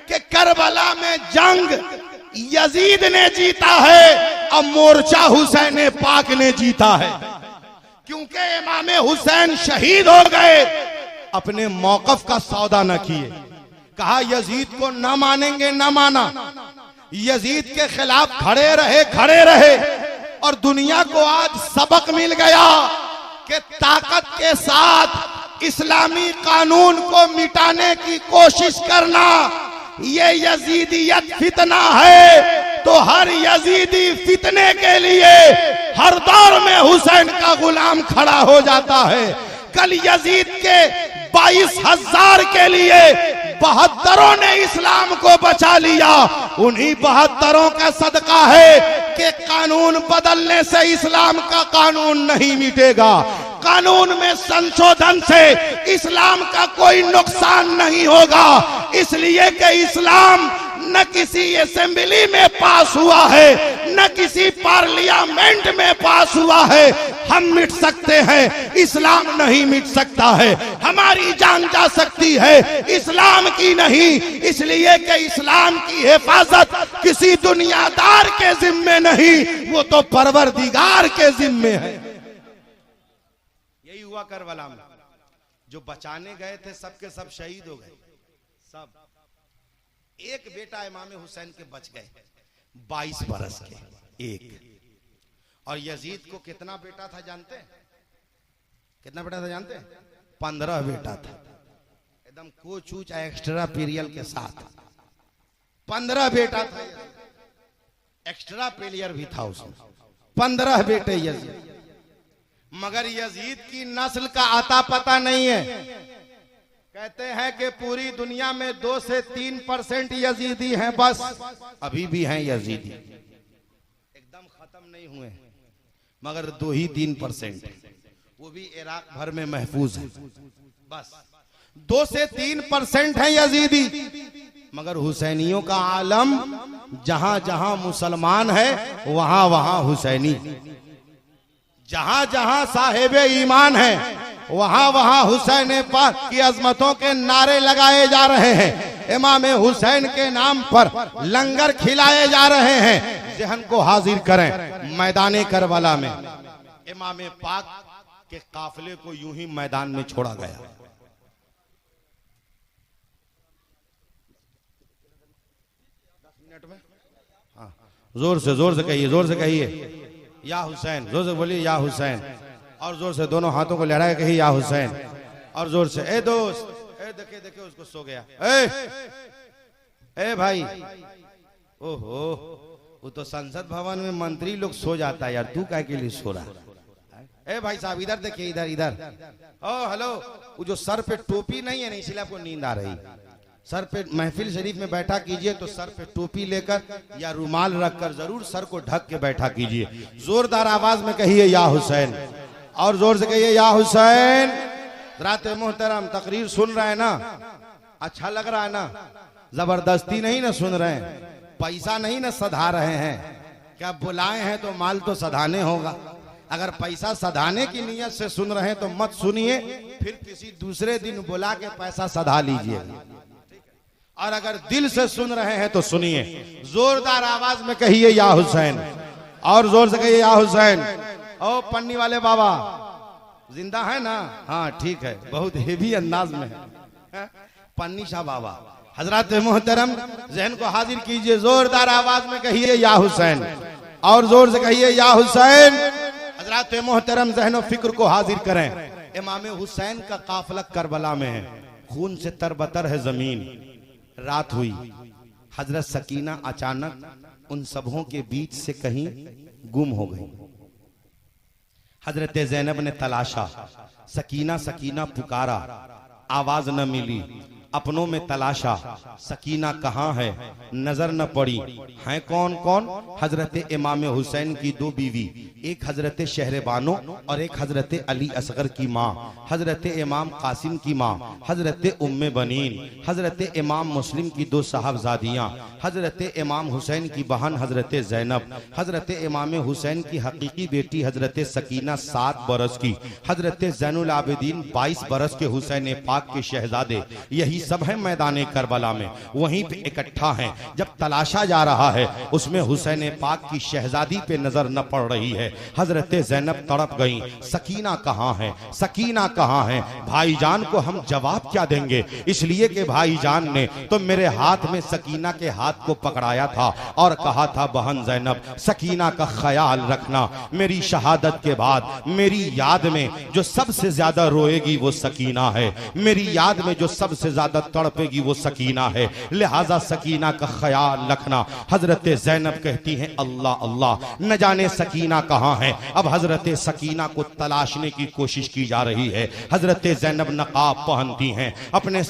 कि करबला में जंग यजीद ने जीता है और मोर्चा हुसैन पाक ने जीता है, क्योंकि इमाम हुसैन शहीद हो गए, अपने मौकफ का सौदा न किए। कहा यजीद को न मानेंगे, न माना, यजीद के खिलाफ खड़े रहे और दुनिया को आज सबक मिल गया कि ताकत के साथ इस्लामी कानून को मिटाने की कोशिश करना ये यजीदियत फितना है। तो हर यजीदी फितने के लिए हर दौर में हुसैन का गुलाम खड़ा हो जाता है। कल यजीद के 22,000 के लिए 72 ने इस्लाम को बचा लिया। उन्हीं 72 का सदका है कि कानून बदलने से इस्लाम का कानून नहीं मिटेगा। कानून में संशोधन से इस्लाम का कोई नुकसान नहीं होगा, इसलिए कि इस्लाम न किसी असेंबली में पास हुआ है, न किसी पार्लियामेंट में पास हुआ है। हम मिट सकते हैं, इस्लाम नहीं मिट सकता है। हमारी जान जा सकती है, इस्लाम की नहीं, इसलिए कि इस्लाम की हिफाजत किसी दुनियादार के जिम्मे नहीं, वो तो परवरदिगार के जिम्मे है। यही हुआ करबला में, जो बचाने गए थे सबके सब शहीद हो गए, सब। एक बेटा इमाम हुसैन के बच गए, 22 बरस के एक। और यजीद को कितना बेटा था जानते हैं? कितना बेटा था जानते हैं? 15 बेटा था, एकदम कोचूच एक्स्ट्रा पीरियल के साथ 15 बेटा था। एक्स्ट्रा पीरियल भी था उसमें, 15 बेटे यजीद। मगर यजीद की नस्ल का आता पता नहीं है। कहते हैं कि पूरी दुनिया में 2 से 3% यजीदी हैं बस, अभी भी हैं यजीदी, एकदम खत्म नहीं हुए, मगर 2 ही 3%, वो भी इराक भर में महफूज है बस। 2 से 3% है यजीदी, मगर हुसैनियों का आलम जहां जहां मुसलमान है वहां वहां हुसैनी, जहां जहां साहिबे ईमान है वहां वहां हुसैन पाक की अजमतों के नारे लगाए जा रहे हैं। इमाम हुसैन के नाम पर लंगर खिलाए जा रहे हैं। जहन को हाजिर करें मैदान करबला में इमाम पाक के काफिले को यूं ही मैदान में छोड़ा गया। हाँ, जोर से कहिए, जोर से कहिए या हुसैन, जोर से बोलिए या हुसैन, और जोर से दोनों हाथों को लहरा के कहिए या हुसैन, और जोर से। ए दोस्त, ए देखे देखे उसको सो गया। ए भाई, ओहो, वो तो संसद भवन में मंत्री लोग सो जाता है यार, तू काय के लिए सो रहा? ए भाई साहब इधर देखिए, इधर इधर। ओ हेलो, वो जो सर पे टोपी नहीं है ना, इसलिए आपको नींद आ रही। सर पे महफिल शरीफ में बैठा कीजिए तो सर पे टोपी लेकर या रुमाल रखकर जरूर सर को ढक के बैठा कीजिए। जोरदार आवाज में कहिए या हुसैन, और जोर से कहिए या हुसैन। रात मोहतरम तकरीर सुन रहे हैं ना, अच्छा लग रहा है ना? जबरदस्ती नहीं ना सुन रहे हैं, पैसा नहीं ना सधा रहे हैं। क्या बुलाए हैं तो माल तो सधाने होगा। अगर पैसा सधाने की नीयत से सुन रहे हैं तो मत सुनिए, फिर किसी दूसरे दिन बुला के पैसा सधा लीजिए। और अगर दिल से सुन रहे हैं तो सुनिए। जोरदार आवाज में कहिए या हुसैन, और जोर से कहिए या हुसैन। ओ पन्नी वाले बाबा जिंदा है ना? हाँ ठीक है, बहुत हेवी अंदाज में है पन्नी शाह बाबा। हजरत मोहतरम जहन को हाजिर कीजिए, जोरदार आवाज में कहिए या हुसैन, और जोर से कहिए या हुसैन। हजरत मोहतरम जहन फिक्र को हाजिर करें। इमाम हुसैन का काफिला करबला में है, खून से तरबतर है जमीन। रात हुई, हजरत सकीना अचानक उन सबों के बीच से कहीं गुम हो गई। हजरत ज़ैनब ने तलाशा, सकीना सकीना पुकारा, आवाज न मिली। अपनों में तलाशा, सकीना कहाँ है, नजर न पड़ी। हैं कौन कौन? हजरत इमाम हुसैन की 2 बीवी, एक हजरत शहरबानो और एक हजरत अली असगर की माँ, हजरत इमाम कासिम की माँ, हजरत उम्मे बनीन, हजरत इमाम मुस्लिम की 2 साहबजादियाँ, हजरत इमाम हुसैन की बहन हजरत ज़ैनब, हजरत इमाम हुसैन की हकीकी बेटी हजरत सकीना 7 बरस की, हजरत ज़ैनुल आबिदीन 22 बरस के हुसैन पाक के शहजादे। यही सब है मैदान करबला में, वहीं पे इकट्ठा हैं। जब तलाशा जा रहा है उसमें हुसैन पाक की शहजादी पे नजर न पड़ रही है। हजरत ज़ैनब तड़प गई, सकीना कहाँ है, सकीना कहाँ है? भाईजान को हम जवाब क्या देंगे, इसलिए कि भाईजान ने तो मेरे हाथ में सकीना के हाथ को पकड़ाया था और कहा था बहन ज़ैनब सकीना का ख्याल रखना, मेरी शहादत के बाद मेरी याद में जो सबसे ज्यादा रोएगी वो सकीना है, मेरी याद में जो सबसे ज्यादा तड़पेगी वो सकीना है, लिहाजा सकीना का ख्याल रखना। हजरत ज़ैनब कहती हैं अल्लाह अल्लाह, न जाने सकीना कहाँ है। अब हजरत सकीना को तलाशने की कोशिश की जा रही है। हजरत ज़ैनब नकाब पहनती हैं, अपने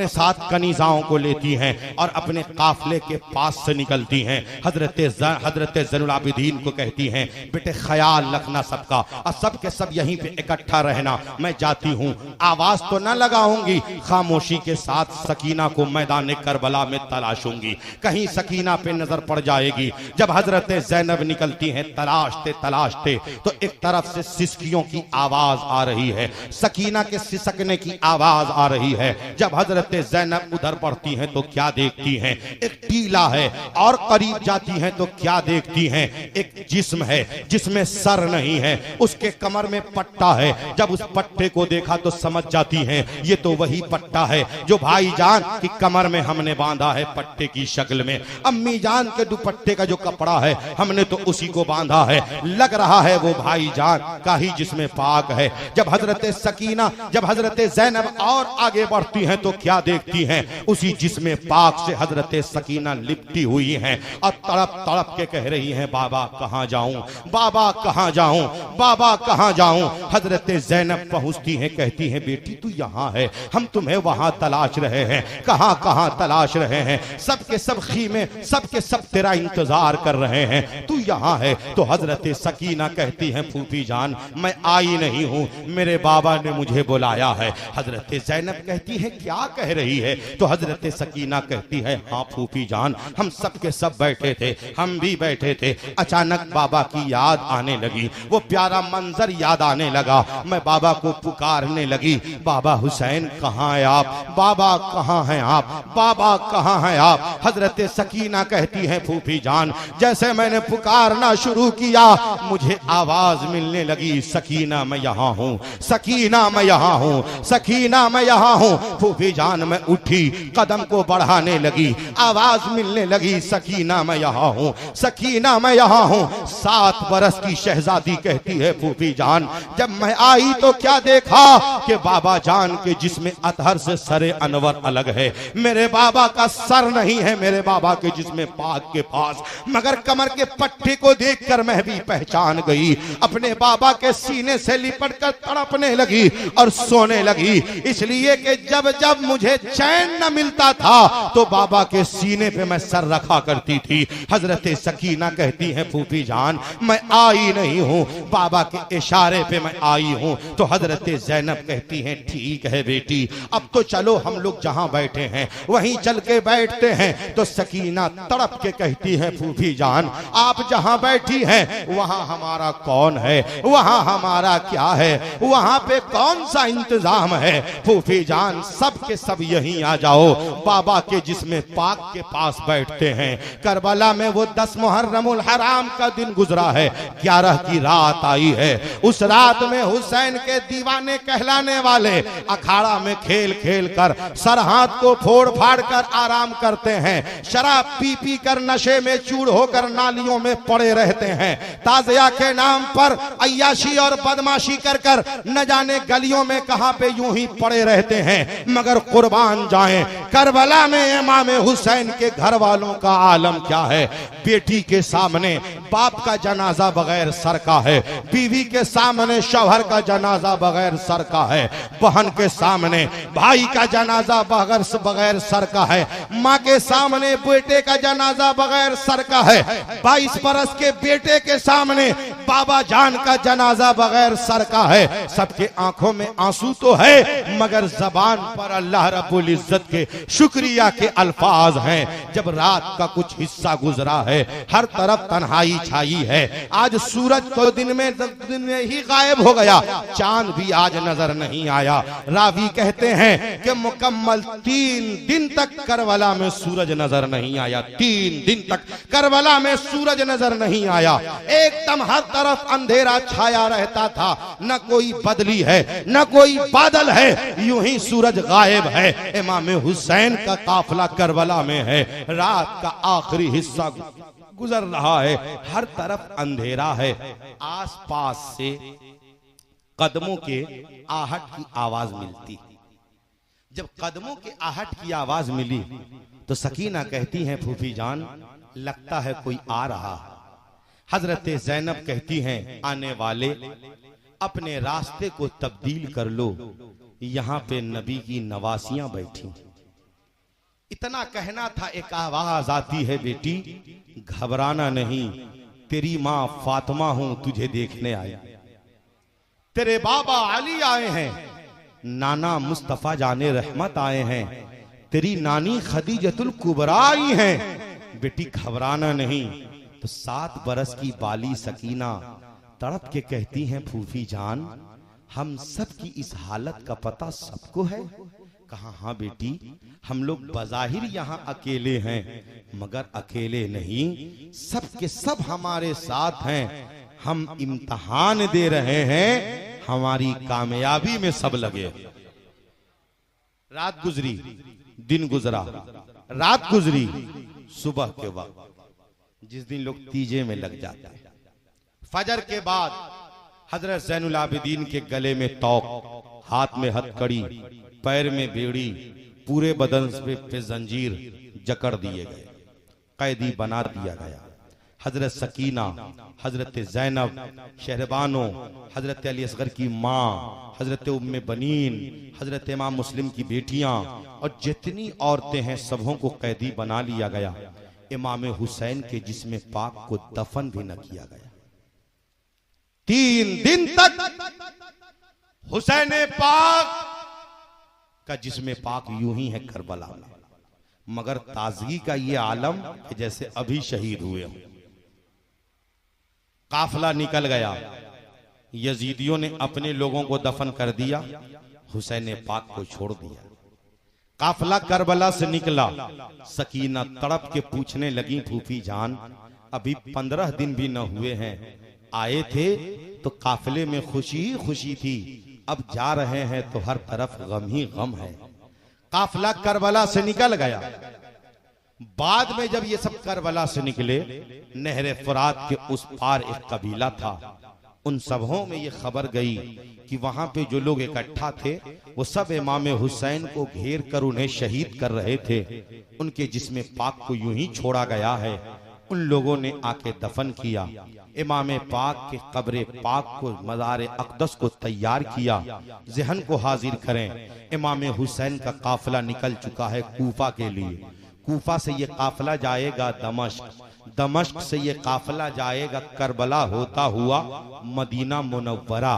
साथ कनीजाओं को लेती हैं और अपने काफिले के पास से निकलती हैं। हजरत ज़ैनुल आबिदीन को कहती हैं बेटे ख्याल रखना सबका, और सब के सब यहीं पे इकट्ठा रहना, मैं जाती हूँ, आवाज तो न लगाऊंगी जाऊंगी, खामोशी के साथ सकीना को मैदान करबला में तलाशूंगी, कहीं सकीना पे नजर पड़ जाएगी। जब हजरत ज़ैनब निकलती हैं तलाशते तलाशते, तो एक तरफ से सिसकियों की आवाज आ रही है, सकीना के सिसकने की आवाज आ रही है। जब हजरत ज़ैनब उधर बढ़ती हैं तो क्या देखती हैं, एक टीला है, और करीब जाती हैं तो क्या देखती हैं, एक जिस्म है जिसमें सर नहीं है, उसके कमर में पट्टा है। जब उस पट्टे को देखा तो समझ जाती हैं ये तो वही पट्टा है जो भाईजान की कमर में हमने बांधा है पट्टे की शक्ल में। अम्मी जान के दुपट्टे का जो कपड़ा है हमने तो उसी को बांधा है, लग रहा है वो भाईजान का ही जिसमें पाक है। जब हजरत सकीना, जब हजरत ज़ैनब और आगे बढ़ती हैं तो क्या देखती हैं, उसी जिसमें पाक से हजरत सकीना लिपटी हुई हैं और तड़प तड़प के कह रही हैं बाबा कहां जाऊं, बाबा कहां जाऊं, बाबा कहां जाऊं। हजरत ज़ैनब पहुंचती हैं, कहती हैं बेटी तू यहाँ है, हम तुम्हें वहां तलाश रहे हैं, कहां कहां तलाश रहे हैं, सबके सब खीमे सबके सब तेरा इंतजार कर रहे हैं, तू यहाँ है। तो हजरत सकीना कहती हैं फूफी जान मैं आई नहीं हूँ, मेरे बाबा ने मुझे बुलाया है। हजरत ज़ैनब कहती है क्या कह रही है, तो हजरत सकीना कहती है हाँ फूफी जान हम सब के सब बैठे थे, हम भी बैठे थे, अचानक बाबा की याद आने लगी, वो प्यारा मंजर याद आने लगा, मैं बाबा को पुकारने लगी, बाबा हुसैन कहाँ है आप, बाबा कहाँ हैं आप, बाबा कहाँ हैं आप। हजरत सकीना कहती हैं फूफी जान जैसे मैंने पुकारना शुरू किया मुझे आवाज मिलने लगी, सकीना मैं यहाँ हूँ, सकीना मैं यहाँ हूँ, सकीना मैं यहाँ हूँ। फूफी जान मैं उठी, कदम को बढ़ाने लगी, आवाज मिलने लगी सकीना मैं यहाँ हूँ, सकीना मैं यहाँ हूँ। 7 बरस की शहजादी कहती है फूफी जान जब मैं आई तो क्या देखा कि बाबा जान के जिसमें अतहर से सरे अनवर अलग है, मेरे बाबा का सर नहीं है मेरे बाबा के जिसमें पाक के पास, मगर कमर के पट्टे को देखकर मैं भी पहचान गई, अपने बाबा के सीने से लिपटकर तड़पने लगी और सोने लगी, इसलिए कि जब जब मुझे चैन न मिलता था तो बाबा के सीने पे मैं सर रखा करती थी। हजरत सकीना कहती है फूफी जान मैं आई नहीं हूँ, बाबा के इशारे पे मैं आई हूँ। तो हजरत ज़ैनब कहती हैं ठीक है बेटी अब तो चलो हम लोग जहां बैठे हैं वहीं चल के बैठते हैं। तो सकीना तड़प के कहती है फूफी जान आप जहां बैठी हैं वहां हमारा कौन है, वहां हमारा क्या है, वहां पे कौन सा इंतजाम है। फूफी जान सब के सब यहीं आ जाओ, बाबा के जिसमें पाक के पास बैठते हैं। करबला में वो 10 मुहर्रमुल हराम का दिन गुजरा है, 11 की रात आई है। उस रात में हुसैन के दीवाने कहलाने वाले अखाड़ा में खेल खेल कर सरहात को फोड़ फाड़ कर आराम करते हैं, शराब पी पी कर नशे में चूर होकर नालियों में पड़े रहते हैं, ताज़िया के नाम पर अय्याशी और बदमाशी कर कर न जाने गलियों में कहां पे यूं ही पड़े रहते हैं। मगर कुर्बान जाएं करबला में इमाम हुसैन के घर वालों का आलम क्या है। बेटी के सामने बाप का जनाजा बगैर सर का है, बीवी के सामने शौहर का जनाजा बगैर सर का है, बहन के सामने भाई का जनाजा बगैर सर का है, माँ के सामने बेटे का जनाजा बगैर सर का है, 22 बरस के बेटे के सामने बाबा जान का जनाजा बगैर सर का है। सबके आंखों में आंसू तो है मगर जबान पर अल्लाह रब्बुल इज्जत के शुक्रिया के अल्फाज हैं। जब रात का कुछ हिस्सा गुजरा है हर तरफ तन्हाई छाई है, आज सूरज तो दिन में ही गायब हो गया, चांद भी आज नजर नहीं आया। रावी कहते हैं कि मुकम्मल 3 दिन तक करबला में सूरज नजर नहीं आया, 3 दिन तक करबला में सूरज नजर नहीं आया, एकदम हर तरफ अंधेरा छाया रहता था, न कोई बदली है न कोई बादल है, यूं ही सूरज गायब है। इमाम हुसैन का काफिला करबला में है, रात का आखिरी हिस्सा गुजर रहा है, हर तरफ अंधेरा है, आसपास से कदमों के आहट की आवाज मिलती। जब कदमों के आहट की आवाज मिली तो सकीना कहती हैं फूफी जान लगता है कोई आ रहा है। हजरत ज़ैनब कहती हैं आने वाले अपने रास्ते को तब्दील कर लो, यहाँ पे नबी की नवासियां बैठी। इतना कहना था, एक आवाज आती है बेटी घबराना नहीं, तेरी माँ फातिमा हूं तुझे देखने आई, तेरे बाबा अली आए हैं, नाना मुस्तफा जाने रहमत आए हैं, तेरी नानी खदीजतुल कुबरा आई हैं। बेटी घबराना नहीं। तो 7 बरस की बाली सकीना तड़प के कहती हैं, फूफी जान हम सब की इस हालत का पता सबको है। कहा हाँ बेटी, हम लोग बज़ाहिर यहाँ अकेले हैं मगर अकेले नहीं, सब के सब हमारे साथ हैं। हम इम्तिहान दे रहे हैं, हमारी कामयाबी में सब लगे। रात गुजरी, दिन गुजरा, रात गुजरी, सुबह के वक्त जिस दिन लोग तीजे में लग जाते हैं, फजर के बाद हजरत ज़ैनुल आबिदीन के गले में तौक, हाथ में हथकड़ी, पैर में बेड़ी, पूरे बदन पे जंजीर जकड़ दिए गए, कैदी बना दिया गया। हजरत सकीना, हजरत ज़ैनब, शहरबानो, हजरत अली असगर की माँ, हजरत उम्मे बनीन, हजरत इमाम मुस्लिम की बेटियां और जितनी औरतें हैं सबों को कैदी बना लिया गया। इमाम हुसैन के जिस्म पाक को दफन भी न किया गया। 3 दिन तक हुसैन पाक का जिस्म पाक यूं ही है करबला में, मगर ताजगी का ये आलम कि जैसे अभी शहीद हुए हो। काफिला निकल गया, यजीदियों ने अपने लोगों को दफन कर दिया, हुसैन पाक को छोड़ दिया। काफिला करबला से निकला, सकीना तड़प के पूछने लगी, फूफी जान अभी 15 दिन भी न हुए हैं, आए थे तो काफिले में खुशी ही खुशी थी, अब जा रहे हैं तो हर तरफ गम ही गम है। काफिला करबला से निकल गया। बाद में जब ये सब करबला से निकले, नहर फुरात के उस पार एक कबीला था, उन सबों में ये खबर गई कि वहां पे जो लोग इकट्ठा थे वो सब इमाम हुसैन को घेर कर उन्हें शहीद कर रहे थे। उनके जिस्म पाक को यूं ही छोड़ा गया है। उन लोगों ने आके दफन किया, इमाम पाक के कब्र पाक को, मज़ार अक़दस को तैयार किया। ज़हन को हाजिर करें, इमाम हुसैन का काफिला निकल चुका है कूफा के लिए। कूफा से ये काफिला जाएगा दमश्क, दमश्क से ये काफिला जाएगा करबला होता हुआ मदीना मुनव्वरा।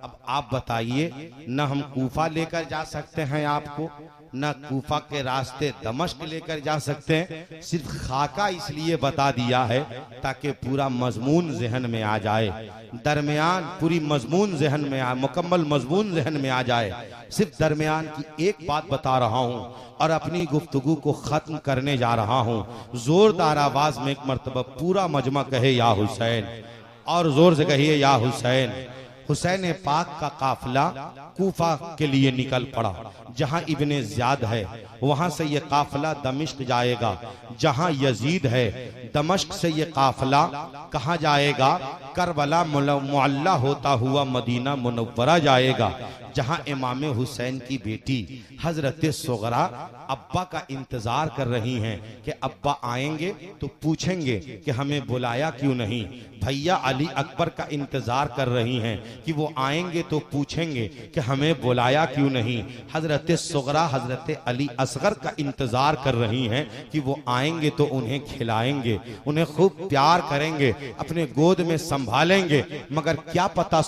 अब आप बताइए, न हम कूफा लेकर जा सकते हैं आपको, न कूफा के रास्ते दमश्क लेकर जा सकते हैं। सिर्फ खाका इसलिए बता दिया है ताकि पूरा मजमून जहन में आ जाए, दरमियान पूरी मजमून जहन में आ, मुकम्मल मजमून जहन में आ जाए। सिर्फ दरमियान की एक बात बता रहा हूँ और अपनी गुफ्तगू को खत्म करने जा रहा हूँ। जोरदार आवाज में एक मर्तबा पूरा मजमा कहे या हुसैन, और जोर से कहिए या हुसैन। हुसैन पाक का काफिला कूफा के लिए निकल पड़ा। जहां इब्ने ज़ियाद है वहां से ये काफिला दमिश्क जाएगा, जहां यजीद है दमश्क से ये काफिला कहाँ जाएगा, करबला मुअल्ला होता हुआ मदीना मुनव्वरा जाएगा, जहां इमाम हुसैन की बेटी हजरत सुगरा अब्बा का इंतजार कर रही हैं कि अब्बा आएंगे तो पूछेंगे कि हमें बुलाया क्यों नहीं। भैया अली अकबर का इंतजार कर रही हैं कि वो आएंगे तो पूछेंगे कि हमें बुलाया क्यों नहीं। हजरत सुगरा हजरत अली असगर का इंतजार कर रही हैं कि वो आएंगे तो उन्हें खिलाएंगे, उन्हें खूब प्यार करेंगे, अपने गोद में संभालेंगे। मगर क्या पता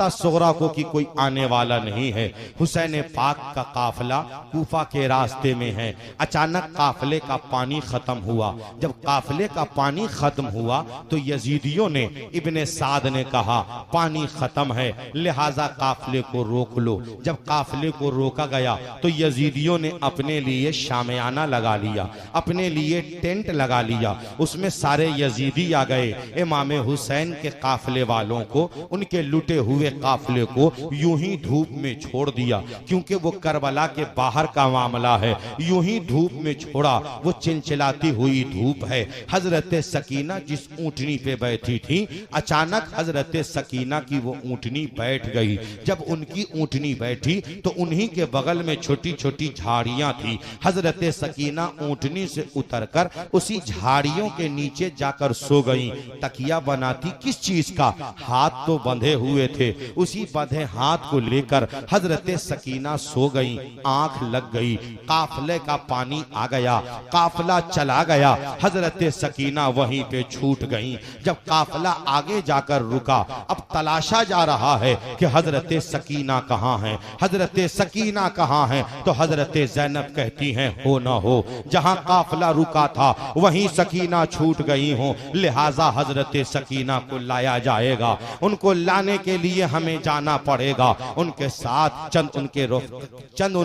सुगरा को कि कोई आने वाला नहीं है। हुसैन पाक का काफिला कूफा के रास्ते में है। अचानक काफिले का पानी खत्म हुआ। जब काफिले का पानी खत्म हुआ तो यजीदियों ने, इब्ने साद ने कहा पानी खत्म है लिहाजा काफिले को रोक लो। जब काफिले को रोका गया तो यजीदियों ने अपने लिए शामियाना लगा लिया, अपने लिए टेंट लगा लिया। उसमें सारे यजीदी आ गए। इमाम हुसैन के काफिले वालों को, उनके लुटे हुए काफिले को यूं ही धूप में छोड़ दिया, क्योंकि वो करबला के बाहर का मामला है। यूं ही धूप में छोड़ा, वो चिलचिलाती हुई धूप है। हजरत सकीना जिस ऊंटनी पे बैठी थी, अचानक हजरत सकीना की वो ऊंटनी बैठ गई। जब उनकी ऊंटनी बैठी तो उन्हीं के बगल में छोटी छोटी झाड़ियां थी। हजरत सकीना ऊंटनी से उतरकर उसी झाड़ियों के नीचे जाकर सो गई। तकिया बनाती किस चीज का, हाथ तो बंधे हुए थे, उसी बंधे हाथ को लेकर हजरत सकीना सो गई। आंख लग गई, काफले का पानी आ गया, काफला चला गया, हजरत सकीना वहीं पे छूट गई। जब काफला आगे जाकर रुका, अब तलाशा जा रहा है कि हजरत सकीना कहाँ है, हजरत सकीना कहाँ है। तो हजरत ज़ैनब कहती हैं हो ना हो जहां काफला रुका था वहीं सकीना छूट गई हो, लिहाजा हजरत सकीना को लाया जाएगा। उनको लाने के लिए हमें जाना पड़ेगा। उनके साथ चंद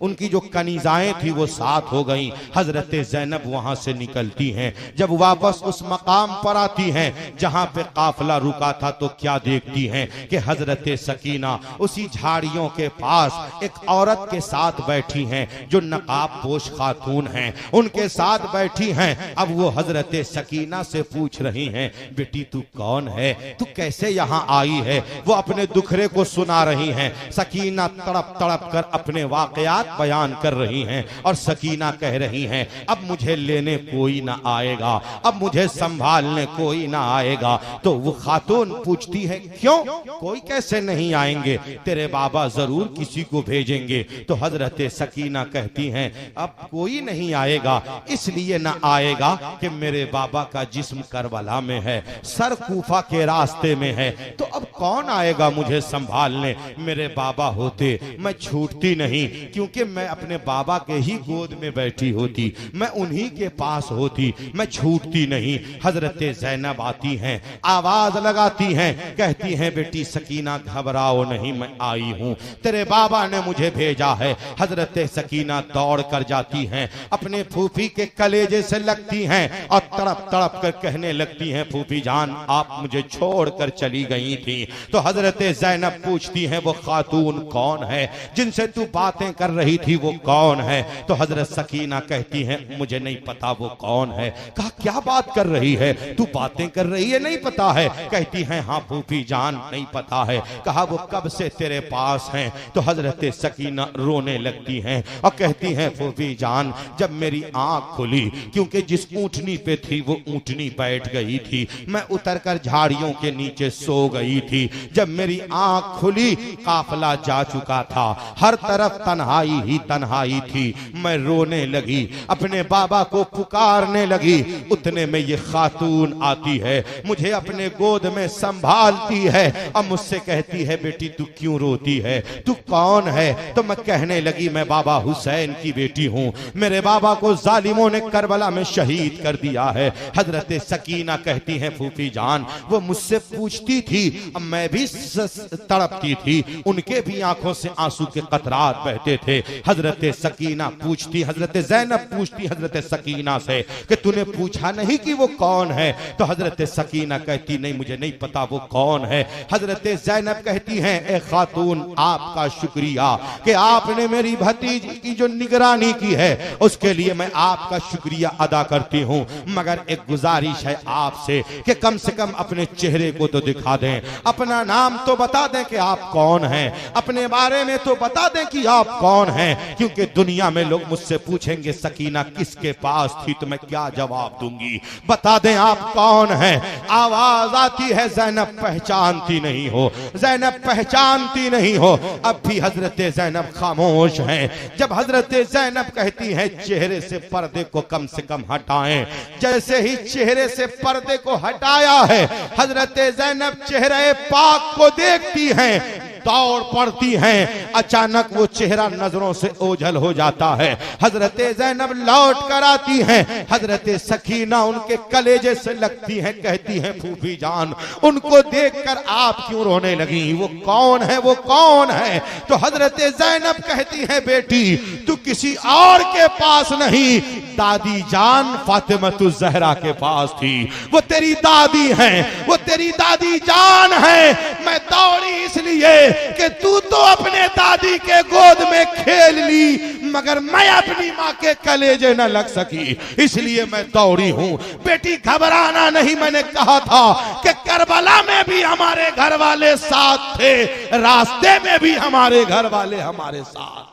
उनकी जो कनीजाएं थी वो साथ हो गई। हजरत ज़ैनब वहां से निकलती हैं। जब वापस उस मकाम पर आती हैं जहां पे काफला रुका था तो क्या देखती हैं कि हजरत सकीना उसी झाड़ियों के पास एक औरत के साथ बैठी हैं जो नकाब पोश खातून हैं, उनके साथ बैठी हैं। अब वो हजरत सकीना से पूछ रही हैं, बेटी तू कौन है, तू कैसे यहाँ आई है। वो अपने दुखरे को सुना रही हैं। सकीना तड़प तड़प कर अपने वाकयात बयान कर रही हैं और सकीना कह रही हैं अब मुझे लेने कोई ना आएगा, अब मुझे संभालने कोई ना आएगा। तो वो खातून पूछती है क्यों, कोई कैसे नहीं आएंगे, तेरे बाबा जरूर किसी को भेजेंगे। तो हजरत सकीना कहती हैं अब कोई नहीं आएगा, इसलिए ना आएगा कि मेरे बाबा का जिस्म करबला में है, सर कूफा के रास्ते में है। तो अब कौन आएगा मुझे संभालने। मेरे बाबा होते मैं छूटती नहीं, क्योंकि मैं अपने बाबा के ही गोद में बैठी होती, मैं उन्हीं के पास होती, मैं छूटती नहीं। हजरत ज़ैनब आती हैं, आवाज लगाती हैं, कहती हैं बेटी सकीना घबराओ नहीं, मैं आई हूं, तेरे बाबा ने मुझे भेजा है। हजरत सकीना दौड़ कर जाती हैं, अपने फूफी के कलेजे से लगती हैं और तड़प तड़प कर कहने लगती हैं फूफी जान आप मुझे छोड़कर चली गई थी। तो हजरत ज़ैनब पूछती हैं वो खातून कौन है जिनसे तू बातें कर रही थी, वो कौन है। तो हजरत सकीना कहती हैं मुझे नहीं पता वो कौन है। कहा क्या बात कर रही है, तू बातें कर रही है नहीं पता है। कहती हैं हाँ फूफी जान नहीं पता है। कहा वो कब से तेरे पास हैं। तो हजरत सकीना रोने लगती हैं और कहती हैं फूफी जान जब मेरी आंख खुली, क्योंकि जिस ऊंटनी पे थी वो ऊंटनी बैठ गई थी, मैं उतरकर झाड़ियों के नीचे सो गई थी। जब मेरी आंख खुली काफला जा चुका था, हर तरफ तन्हाई ही तन्हाई थी, मैं रोने लगी, अपने बाबा को पुकारने लगी। उतने में ये खातून आती है, मुझे अपने गोद में संभालती है और मुझसे कहती है बेटी तू क्यों रोती है, तू कौन है। तो मैं कहने लगी मैं बाबा हुसैन की बेटी हूं, मेरे बाबा को जालिमों ने करबला में शहीद कर दिया है। हजरत सकीना कहती हैं फूफी जान वो मुझसे पूछती थी, अब मैं भी तड़पती थी, उनके भी आंखों से आंसू के कतरात बहते थे। हजरत सकीना पूछती, हजरत ज़ैनब पूछती हजरत सकीना से कि तूने पूछा नहीं कि वो कौन है। तो हजरत सकीना कहती नहीं मुझे नहीं पता वो कौन है। हजरत ज़ैनब कहती हैं ए खातून आपका शुक्रिया कि आपने मेरी भतीजी की जो निगरानी की है उसके लिए मैं आपका शुक्रिया अदा करती हूँ, मगर एक गुजारिश है आपसे कि कम से कम अपने चेहरे को तो दिखा दें, अपना नाम तो बता दें कि आप कौन हैं, अपने बारे में तो बता दें कि आप कौन हैं, क्योंकि दुनिया में लोग मुझसे पूछेंगे सकीना किसके पास थी तो मैं क्या जवाब दूंगी। बता दें आप कौन हैं। आवाज आती है ज़ैनब पहचानती नहीं हो, ज़ैनब पहचानती नहीं हो। अब भी हजरत ज़ैनब खामोश हैं। जब हजरत ज़ैनब कहती हैं चेहरे से पर्दे को कम से कम हटाएं, जैसे ही चेहरे से पर्दे को हटाया है हजरत ज़ैनब चेहरे पाक को देखती हैं, दौड़ पड़ती हैं। अचानक वो चेहरा नजरों से ओझल हो जाता है। हजरत ज़ैनब लौट कर आती हैं, हजरत सकीना उनके कलेजे से लगती हैं, कहती हैं फूफी जान उनको देखकर आप क्यों रोने लगी, वो कौन है, वो कौन है। तो हजरत ज़ैनब कहती हैं बेटी तू किसी और के पास नहीं, दादी जान फातिमतुज़ ज़हरा के पास थी, वो तेरी दादी हैं, वो तेरी दादी जान है। मैं दौड़ी इसलिए कि तू तो अपने दादी के गोद में खेल ली, मगर मैं अपनी माँ के कलेजे न लग सकी, इसलिए मैं दौड़ी हूँ। बेटी घबराना नहीं, मैंने कहा था कि करबला में भी हमारे घर वाले साथ थे, रास्ते में भी हमारे घर वाले हमारे साथ।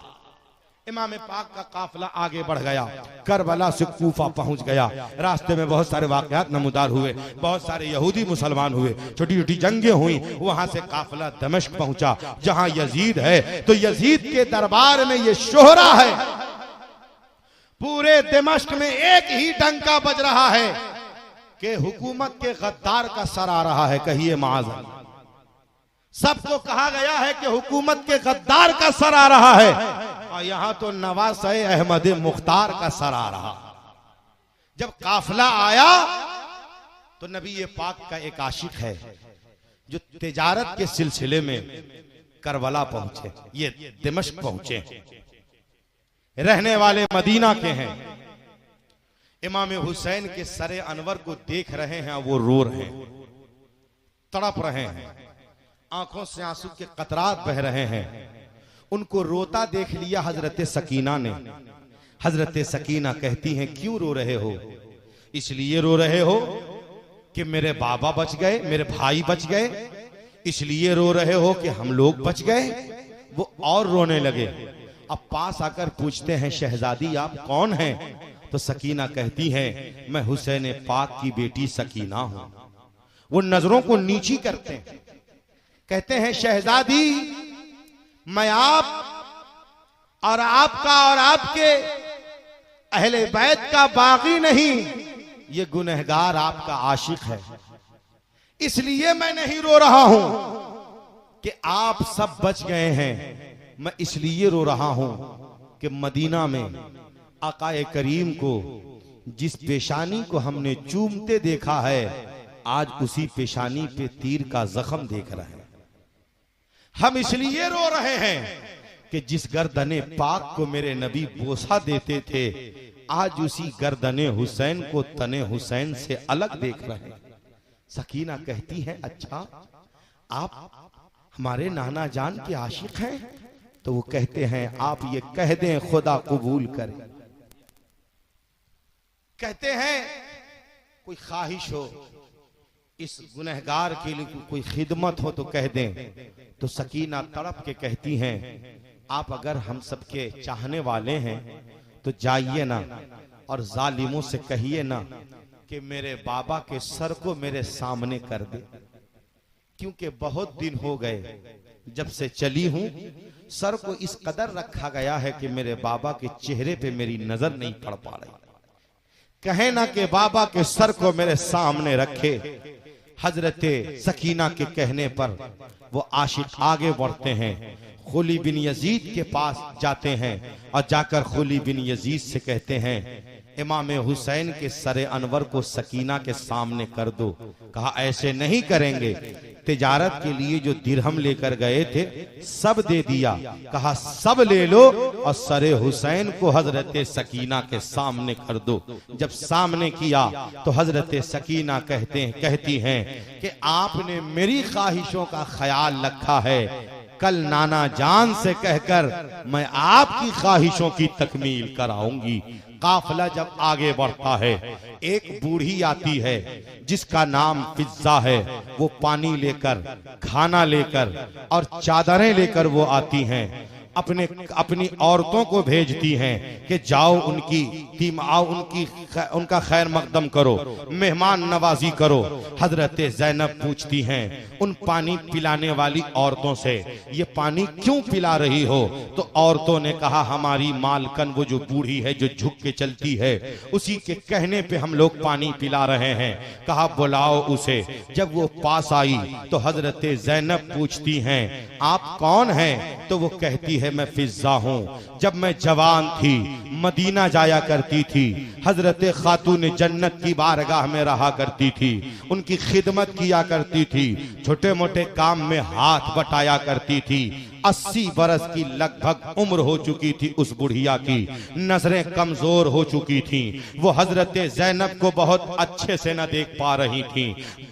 इमाम पाक का काफिला आगे बढ़ गया, करबला से कूफा पहुंच गया। रास्ते में बहुत सारे वाकयात नमूदार हुए, बहुत सारे यहूदी मुसलमान हुए, छोटी छोटी जंगें हुई। वहां से काफिला दमिश्क पहुंचा जहां यजीद है। तो यजीद के दरबार में ये शोहरा है, पूरे दमिश्क में एक ही डंका बज रहा है कि हुकूमत के गद्दार का सर आ रहा है। कहिए माज़अल्लाह। सबको कहा गया है कि हुकूमत के गद्दार का सर आ रहा है, और यहां तो नवाज़ अहमद मुख्तार का सर आ रहा। जब काफिला आया तो नबी पाक का एक आशिक है जो तिजारत के सिलसिले में करबला पहुंचे, ये दमिश्क पहुंचे, रहने वाले मदीना के हैं। इमाम हुसैन के सरे अनवर को देख रहे हैं, वो रो रहे हैं, तड़प रहे हैं, आंखों से आंसू के कतरात बह रहे हैं। उनको रोता देख लिया हजरत सकीना ने। हजरत सकीना कहती हैं, क्यों रो रहे हो? इसलिए रो रहे हो कि मेरे बाबा बच गए, मेरे भाई बच गए, इसलिए रो रहे हो कि हम लोग बच गए? वो और रोने लगे। अब पास आकर पूछते हैं, शहजादी आप कौन हैं? तो सकीना कहती है, मैं हुसैन पाक की बेटी सकीना हूं। वो नजरों को नीची करते हैं, कहते हैं, शहजादी मैं आप और आपका और आपके अहले बैत का बागी नहीं, ये गुनहगार आपका आशिक है। इसलिए मैं नहीं रो रहा हूं कि आप सब बच गए हैं, मैं इसलिए रो रहा हूं कि मदीना में आकाए करीम को जिस पेशानी को हमने चूमते देखा है, आज उसी पेशानी पे तीर का जख्म देख रहे हैं। हम इसलिए रो रहे हैं कि जिस गर्दने पाक को मेरे नबी बोसा देते थे, आज उसी गर्दने हुसैन को तने हुसैन से अलग देख रहे हैं। सकीना कहती है, अच्छा आप हमारे नाना जान के आशिक हैं? तो वो कहते हैं, आप ये कह दें खुदा कबूल करे। कहते हैं, कोई ख्वाहिश हो, इस गुनहगार के लिए कोई खिदमत हो तो कह दें। तो सकीना तड़प के कहती हैं, आप अगर हम सबके चाहने वाले हैं तो जाइए ना और जालिमों से कहिए ना कि मेरे बाबा के सर को मेरे सामने कर दे, क्योंकि बहुत दिन हो गए जब से चली हूं, सर को इस कदर रखा गया है कि मेरे बाबा के चेहरे पे मेरी नजर नहीं पड़ पा रही। कहे ना कि बाबा के सर को मेरे सामने रखे। हजरत सकीना के कहने पर वो आशिक आगे बढ़ते हैं, खुली बिन यजीद के पास जाते हैं और जाकर खुली बिन यजीद से कहते हैं, इमाम हुसैन के सरे अनवर को सकीना के सामने कर दो। कहा ऐसे नहीं करेंगे, तिजारत के लिए जो दिरहम लेकर गए थे सब दे दिया। कहा सब ले लो और सरे हुसैन को हजरत सकीना के सामने कर दो। जब सामने किया तो हजरत सकीना कहती हैं कि आपने मेरी ख्वाहिशों का ख्याल रखा है, कल नाना जान से कहकर मैं आपकी ख्वाहिशों की तकमील कराऊंगी। काफिला जब आगे बढ़ता है, एक बूढ़ी आती है जिसका नाम फिजा है। वो पानी लेकर, खाना लेकर और चादरें लेकर वो आती हैं। अपनी औरतों को भेजती हैं कि जाओ उनका खैर मकदम करो, मेहमान नवाजी करो। हजरत ज़ैनब पूछती हैं उन पानी पिलाने वाली औरतों से, ये पानी क्यों पिला रही हो? तो औरतों ने कहा, हमारी मालकन वो जो बूढ़ी है जो झुक के चलती है, उसी के कहने पे हम लोग पानी पिला रहे हैं। कहा बुलाओ उसे। जब वो पास आई तो हजरत ज़ैनब पूछती हैं, आप कौन हैं? तो वो कहती है, मैं फिजा हूं। जब मैं जवान थी मदीना जाया करती थी, हजरत खातून जन्नत की बारगाह में रहा करती थी, उनकी खिदमत किया करती थी, छोटे मोटे काम में हाथ बटाया करती थी। 80 बरस की लगभग उम्र हो चुकी थी उस बुढ़िया की, नजरें कमजोर हो चुकी थी। वो हजरत ज़ैनब को बहुत अच्छे से न देख पा रही थी।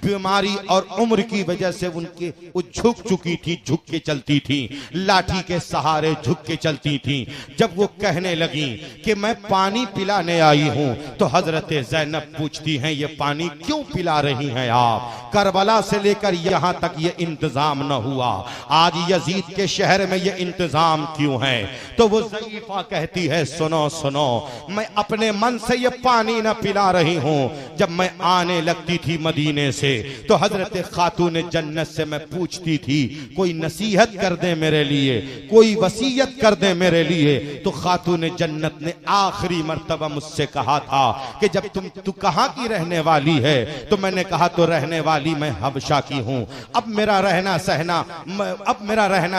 बीमारी और उम्र की वजह से उनकी वो झुक चुकी थी, झुक के चलती थी, लाठी के सहारे झुक के चलती थी। जब वो कहने लगी कि मैं पानी पिलाने आई हूं, तो हजरत ज़ैनब पूछती हैं, ये पानी क्यों पिला रही हैं आप? करबला से लेकर यहाँ तक ये इंतजाम न हुआ, आज यजीद के शहर में ये इंतजाम क्यों है? तो वो ज़ईफा कहती है सुनो सुनो, मैं अपने मन से ये पानी न पिला रही हूँ। जब मैं आने लगती थी मदीने से तो हजरत खातून जन्नत से मैं पूछती थी कोई नसीहत कर दे मेरे लिए, कोई वसीयत कर दे मेरे लिए। तो खातून जन्नत ने आखिरी मर्तबा मुझसे कहा था कि जब तू कहाँ की रहने वाली है? तो मैंने कहा तो रहने वाली मैं हबशा की हूँ, अब मेरा रहना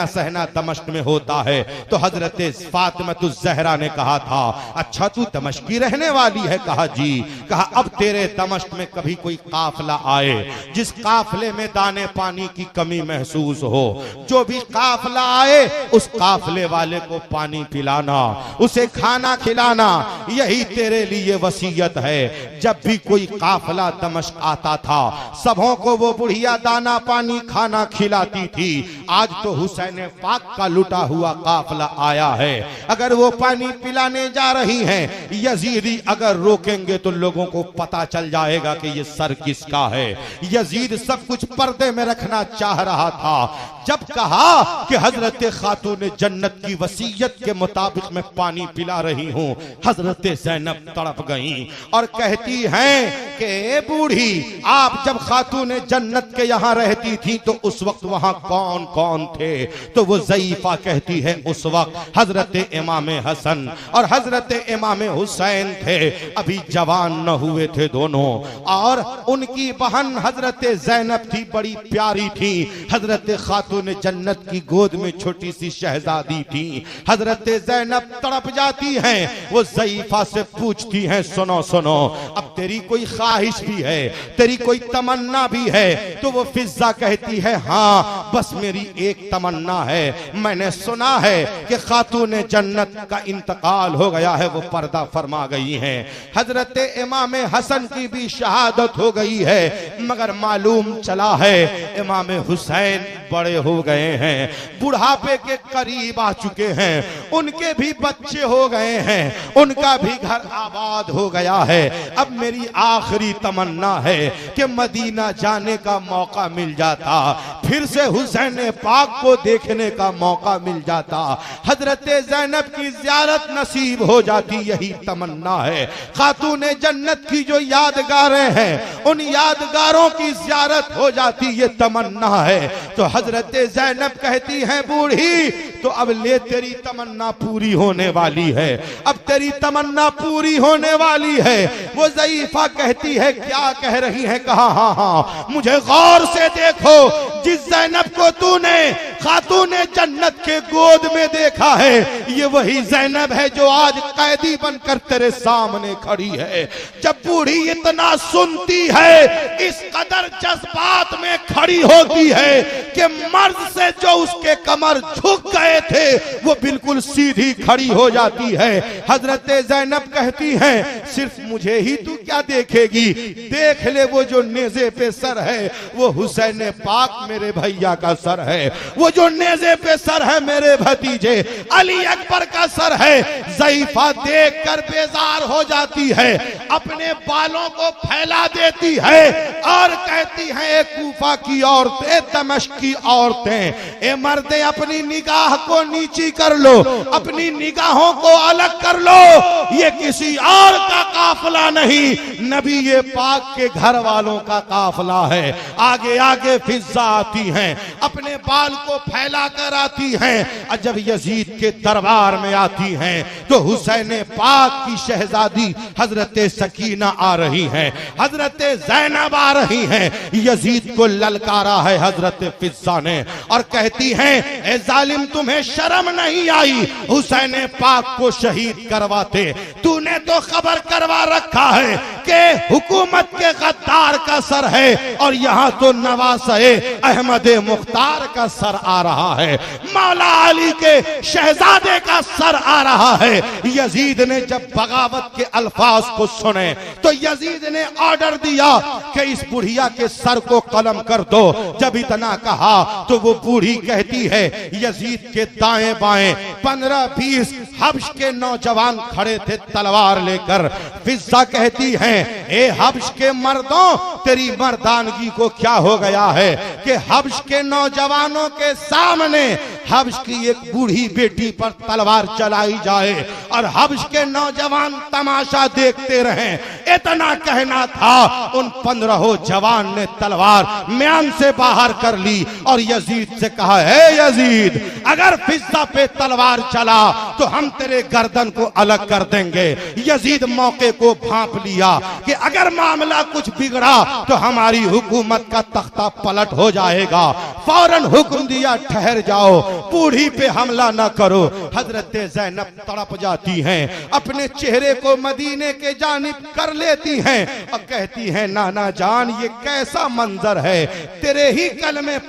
सहना दमिश्क में होता है। तो हजरत फातिमा ज़हरा ने कहा था अच्छा तू दमिश्क की रहने वाली है? कहा जी। कहा अब तेरे दमिश्क में कभी कोई काफिला आए, जिस काफिले में दाने पानी की कमी महसूस हो, जो भी काफिला आए उस काफिले वाले को पानी पिलाना, उसे खाना खिलाना, यही तेरे लिए वसीयत है। जब भी कोई काफिला दमिश्क आता था सबों को वो बुढ़िया दाना पानी खाना खिलाती थी। आज तो हुसैन पाक का लुटा हुआ काफिला आया है, अगर वो पानी पिलाने जा रही हैं, यजीदी अगर रोकेंगे तो लोगों को पता चल जाएगा कि ये सर किसका है। यजीद सब कुछ पर्दे में रखना चाह रहा था। जब कहा कि हजरत खातून जन्नत की वसीयत के मुताबिक मैं पानी पिला रही हूँ, हजरत ज़ैनब तड़प गईं और कहती हैं कि बूढ़ी आप जब खातून जन्नत के यहाँ रहती थी तो उस वक्त वहाँ कौन कौन थे? तो वो ज़ईफा कहती है उस वक्त हजरत इमाम हसन और हजरत इमाम हुसैन थे, अभी जवान न हुए थे दोनों, और उनकी बहन हजरत ज़ैनब थी, बड़ी प्यारी थी। हजरत खातून जन्नत की गोद में छोटी सी शहजादी थी। हजरत ज़ैनब तड़प जाती हैं, वो ज़ईफा से पूछती हैं सुनो सुनो, अब तेरी कोई ख्वाहिश भी है, तेरी कोई तमन्ना भी है? तो वो फिजा कहती है हाँ बस मेरी एक तमन्ना है, मैंने सुना है कि खातून जन्नत का इंतकाल हो गया है, वो पर्दा फरमा गई हैं। हजरत इमाम हसन की भी शहादत हो गई है, मगर मालूम चला है इमाम हुसैन बड़े हो गए हैं, बुढ़ापे के करीब आ चुके हैं, उनके भी बच्चे हो गए हैं, उनका भी घर आबाद हो गया है। अब मेरी आखिरी तमन्ना है कि मदीना जाने का मौका मिल जाता, फिर से हुसैन पाक को देखने का मौका मिल जाता, हजरत ज़ैनब की ज़ियारत नसीब हो जाती, यही तमन्ना है। खातून जन्नत की जो यादगारें हैं उन यादगारों की ज़ियारत हो जाती, ये तमन्ना है। तो हजरत ज़ैनब कहती हैं बूढ़ी तो अब ले तेरी तमन्ना पूरी होने वाली है, अब तेरी तमन्ना पूरी होने वाली है। वो ज़ईफा कहती है क्या कह रही है? कहा हाँ हाँ मुझे गौर से देखो, जिस ज़ैनब को तूने खातून जन्नत के गोद में देखा है ये वही ज़ैनब है जो आज कैदी बनकर तेरे सामने खड़ी है। जब बूढ़ी इतना सुनती है, इस कदर जज्बात में खड़ी होती है कि मर्द से जो उसके कमर झुक गए थे वो बिल्कुल सीधी खड़ी हो जाती है। हजरत ज़ैनब कहती हैं सिर्फ मुझे ही तू क्या देखेगी, देख ले वो जो नेज़े पे सर है वो हुसैन पाक मेरे भैया का सर है, वो जो नेज़े पे सर है मेरे भतीजे अली अकबर का सर है। ज़ईफा देखकर बेजार हो जाती है, अपने बालों को फैला देती है और कहती है कूफा की औरतें, दमिश्क की औरतें, ए मर्दे अपनी निगाह को नीची कर लो, अपनी निगाहों को अलग कर लो, ये किसी और का काफिला नहीं, नबी ये पाक के घर वालों का काफिला है। आगे आगे फिजा आती हैं, अपने बाल को फैला कर आती हैं, और जब यजीद के दरबार में आती हैं तो हुसैन पाक की शहजादी हजरत सकीना आ रही हैं, हजरत ज़ैनब आ रही हैं। यजीद को ललकारा है हजरत फिजा ने और कहती हैं ए जालिम तुम्हें शर्म नहीं आई हुसैन पाक को शहीद करवाते, तूने तो खबर करवा रखा है कि हुकूमत के गद्दार का सर है और यहाँ तो नवासे अहमद मुख्तार का सर आ रहा है, मौला अली के शहजादे का सर आ रहा है। यजीद ने जब बगावत के अल्फाज को सुने तो यजीद ने ऑर्डर दिया कि इस बुढ़िया के सर को कलम कर दो। जब इतना कहा तो वो बूढ़ी कहती है, यजीद के दाएं बाएं 15-20 हब्श के नौजवान खड़े थे तलवार लेकर, फिजा कहती हैं, ए हब्श के मर्दों, तेरी मर्दानगी को क्या हो गया है कि हब्श के नौजवानों के सामने हब्श की एक बूढ़ी बेटी पर तलवार चलाई जाए और हब्श के नौजवान तमाशा देखते रहें। इतना कहना था, उन 15 जवान ने तलवार म्यान से बाहर कर ली और यजीद से कहा, है यजीद, अगर फिजा पे तलवार चला तो हम तेरे गर्दन को अलग कर देंगे। यजीद मौके को भांप लिया कि अगर मामला कुछ बिगड़ा तो हमारी हुकूमत का तख्ता पलट हो जाएगा। फौरन हुक्म दिया, ठहर जाओ, बूढ़ी पे हमला न करो। हजरत ज़ैनब तड़प जाती हैं, अपने चेहरे को मदीने के जानिब कर लेती हैं और कहती हैं, नाना जान, ये कैसा मंजर है, तेरे ही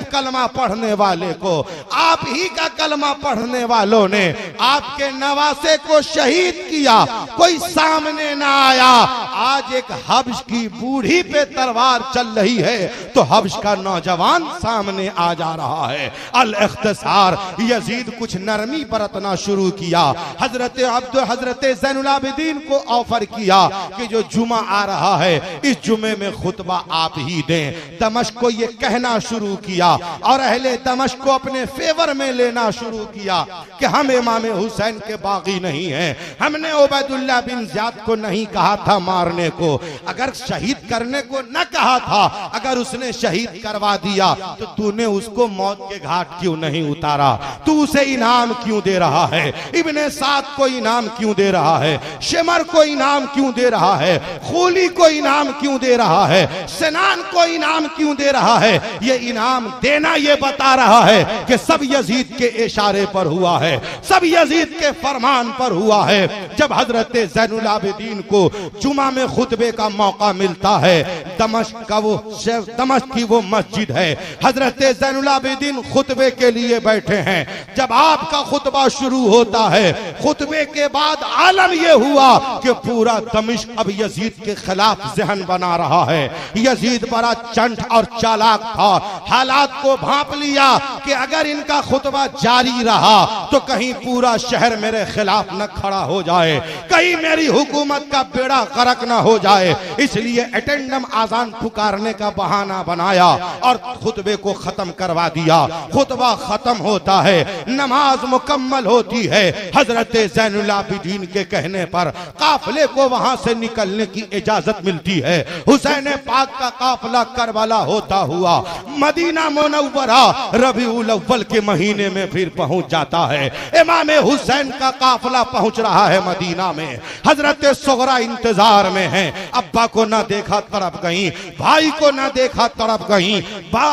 कलमा पढ़ने वाले को, आप ही का कलमा पढ़ने वालों ने आपके नवासे को शहीद किया, कोई सामने ना आया। आज एक हब्श की बूढ़ी पे तलवार चल रही है तो हब्श का नौजवान सामने आ जा रहा है। अल इख्तिसार, यजीद कुछ नरमी बरतना शुरू किया। हजरत ज़ैनुल आबिदीन को ऑफर किया कि जो जुमा आ रहा है इस जुमे में खुतबा आप ही दें। दमश्क को ये कहना शुरू किया और अहले दमश्क को अपने फेवर में लेना शुरू किया कि हम इमाम हुसैन के बागी नहीं हैं, हमने उबैदुल्लाह बिन ज़ियाद को नहीं कहा था मारने को, अगर शहीद करने को न कहा था, अगर उसने शहीद करवा दिया तो तूने उसको मौत के घाट क्यों नहीं उतारा, तू उसे इनाम क्यों दे रहा है, इब्ने साद को इनाम क्यों दे रहा है, शिमर को इनाम क्यों दे रहा है, खूली को इनाम क्यों दे रहा है, सिनान को इनाम क्यों दे रहा है। ये इनाम देना ये बता रहा है कि सब यजीद के इशारे पर हुआ है, सब यजीद के फरमान पर हुआ है। जब हजरत ज़ैनुल आबिदीन को जुमा में खुतबे का मौका मिलता है, दमश्क की वो मस्जिद है, हजरत ज़ैनुल आबिदीन खुतबे के लिए बैठे हैं। जब आपका खुतबा शुरू होता है, खुतबे के बाद आलम यह हुआ कि पूरा दमिश्क अब यजीद के खिलाफ जहन बना रहा है। यजीद बड़ा चंट और चालाक था, हालात को भांप लिया कि अगर इनका खुतबा जारी रहा तो कहीं पूरा शहर मेरे खिलाफ न खड़ा हो जाए, कहीं मेरी हुकूमत का बेड़ा गर्क न हो जाए, इसलिए अटेंडम आजान पुकारने का बहाना बनाया और खुतबे को खत्म करवा दिया। खुतबा खत्म होता है, नमाज मुकम्मल होती है। हजरत ज़ैनुल आबिदीन के कहने पर काफिले को वहां से निकलने की इजाजत मिलती है। हुसैन पाक का काफिला करबला होता हुआ मदीना मुनव्वरा रबीउल अव्वल के महीने में फिर पहुंच जाता है। इमाम हुसैन का काफिला पहुंच रहा है मदीना में। हजरत सुगरा इंतजार में है, अब्बा को ना देखा तड़प गई, भाई को ना देखा तड़प गई,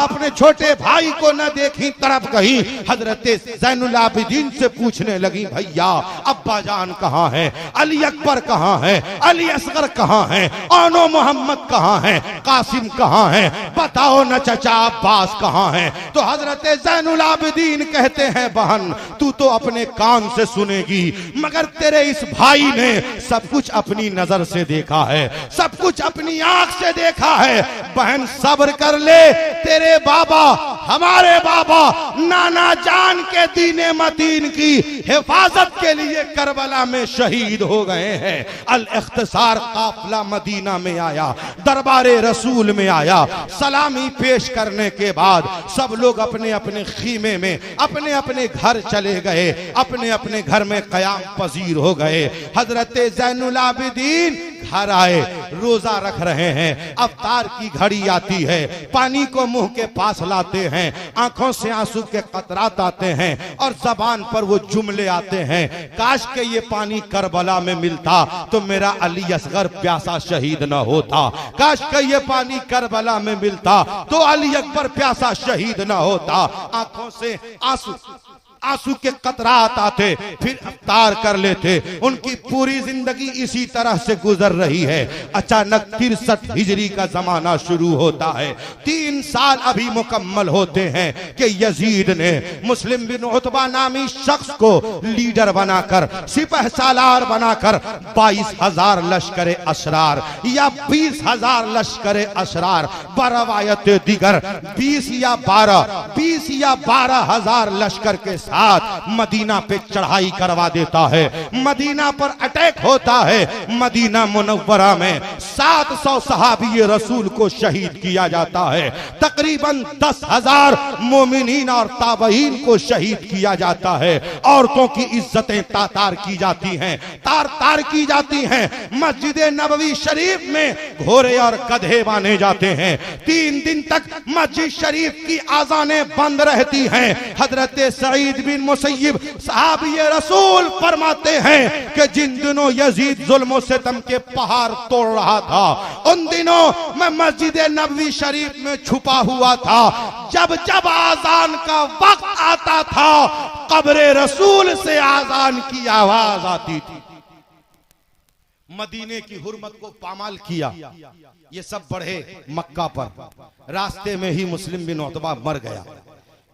अपने छोटे भाई को ना देखी तड़प गई। हजरत ज़ैनुल आबिदीन से पूछने लगी, भैया अब्बा जान कहाँ है, अली अकबर कहाँ है, अली असगर कहाँ है, ओनो मोहम्मद कहाँ है, कासिम कहाँ है, बताओ न चचा अब्बास कहाँ है। तो हजरत ज़ैनुल आबिदीन कहते हैं, बहन तू तो अपने कान से सुनेगी, मगर तेरे इस भाई ने सब कुछ अपनी नजर से देखा है, सब कुछ अपनी आंख से देखा है। बहन सब्र कर ले, तेरे बाबा, हमारे बाबा नाना जान के दीने मदीन की हिफाजत के लिए करबला में शहीद हो गए हैं। अल इख्तिसार काफिला मदीना में आया, दरबारे रसूल में आया। सलामी पेश करने के बाद सब लोग अपने अपने खीमे में अपने अपने घर चले गए, अपने अपने घर में कयाम पजीर हो गए। हजरत ज़ैनुल आबिदीन घर आए, रोजा रख रहे हैं, अफ्तार की घड़ी आती है, पानी को मुंह के पास लाते हैं, आंखों से आंसू के कतरात आते हैं और जबान पर वो जुमले आते हैं, काश के ये पानी करबला में मिलता तो मेरा अली असगर प्यासा शहीद न होता, काश के ये पानी करबला में मिलता तो अली अकबर प्यासा शहीद न होता। आंखों से आंसू के कतरात आते, फिर अफ्तार कर लेते। उनकी पूरी जिंदगी इसी तरह से गुजर रही है। अचानक 63 हिजरी का जमाना शुरू होता है। 3 साल अभी मुकम्मल होते हैं कि यजीद ने मुस्लिम बिन उतबा नामी शख्स को लीडर बनाकर, सिपह सालार बनाकर 22,000 लश्कर असरार या 20,000 लश्कर असरार, बरवायत दिगर 20 या 12,000 लश्कर के साथ मदीना पे चढ़ाई करवा देता है, मदीना पर अटैक होता है। मदीना मुनव्वरा में 700 सहाबी रसूल को शहीद किया जाता है, तकरीबन 10,000 मोमिनीन और ताबईन को शहीद किया जाता है। औरतों की इज्जतें तार की जाती हैं, तार की जाती हैं। मस्जिद नबवी शरीफ में घोड़े और गधे बांधे जाते हैं। 3 दिन तक मस्जिद शरीफ की आज़ानें बंद रहती हैं। हजरत सईद बिन मुसय्यिब सहाबी रसूल फरमाते हैं कि जिन दिनों यजीद जुल्म सितम के पहाड़ तोड़ रहा था, उन दिनों मैं मस्जिद नबवी शरीफ में छुपा हुआ था। जब जब आजान का वक्त आता था, कब्र रसूल से आजान की आवाज आती थी। मदीने की हुर्मत को पामाल किया। ये सब बढ़े मक्का पर। रास्ते में ही मुस्लिम बिन उतबा मर गया।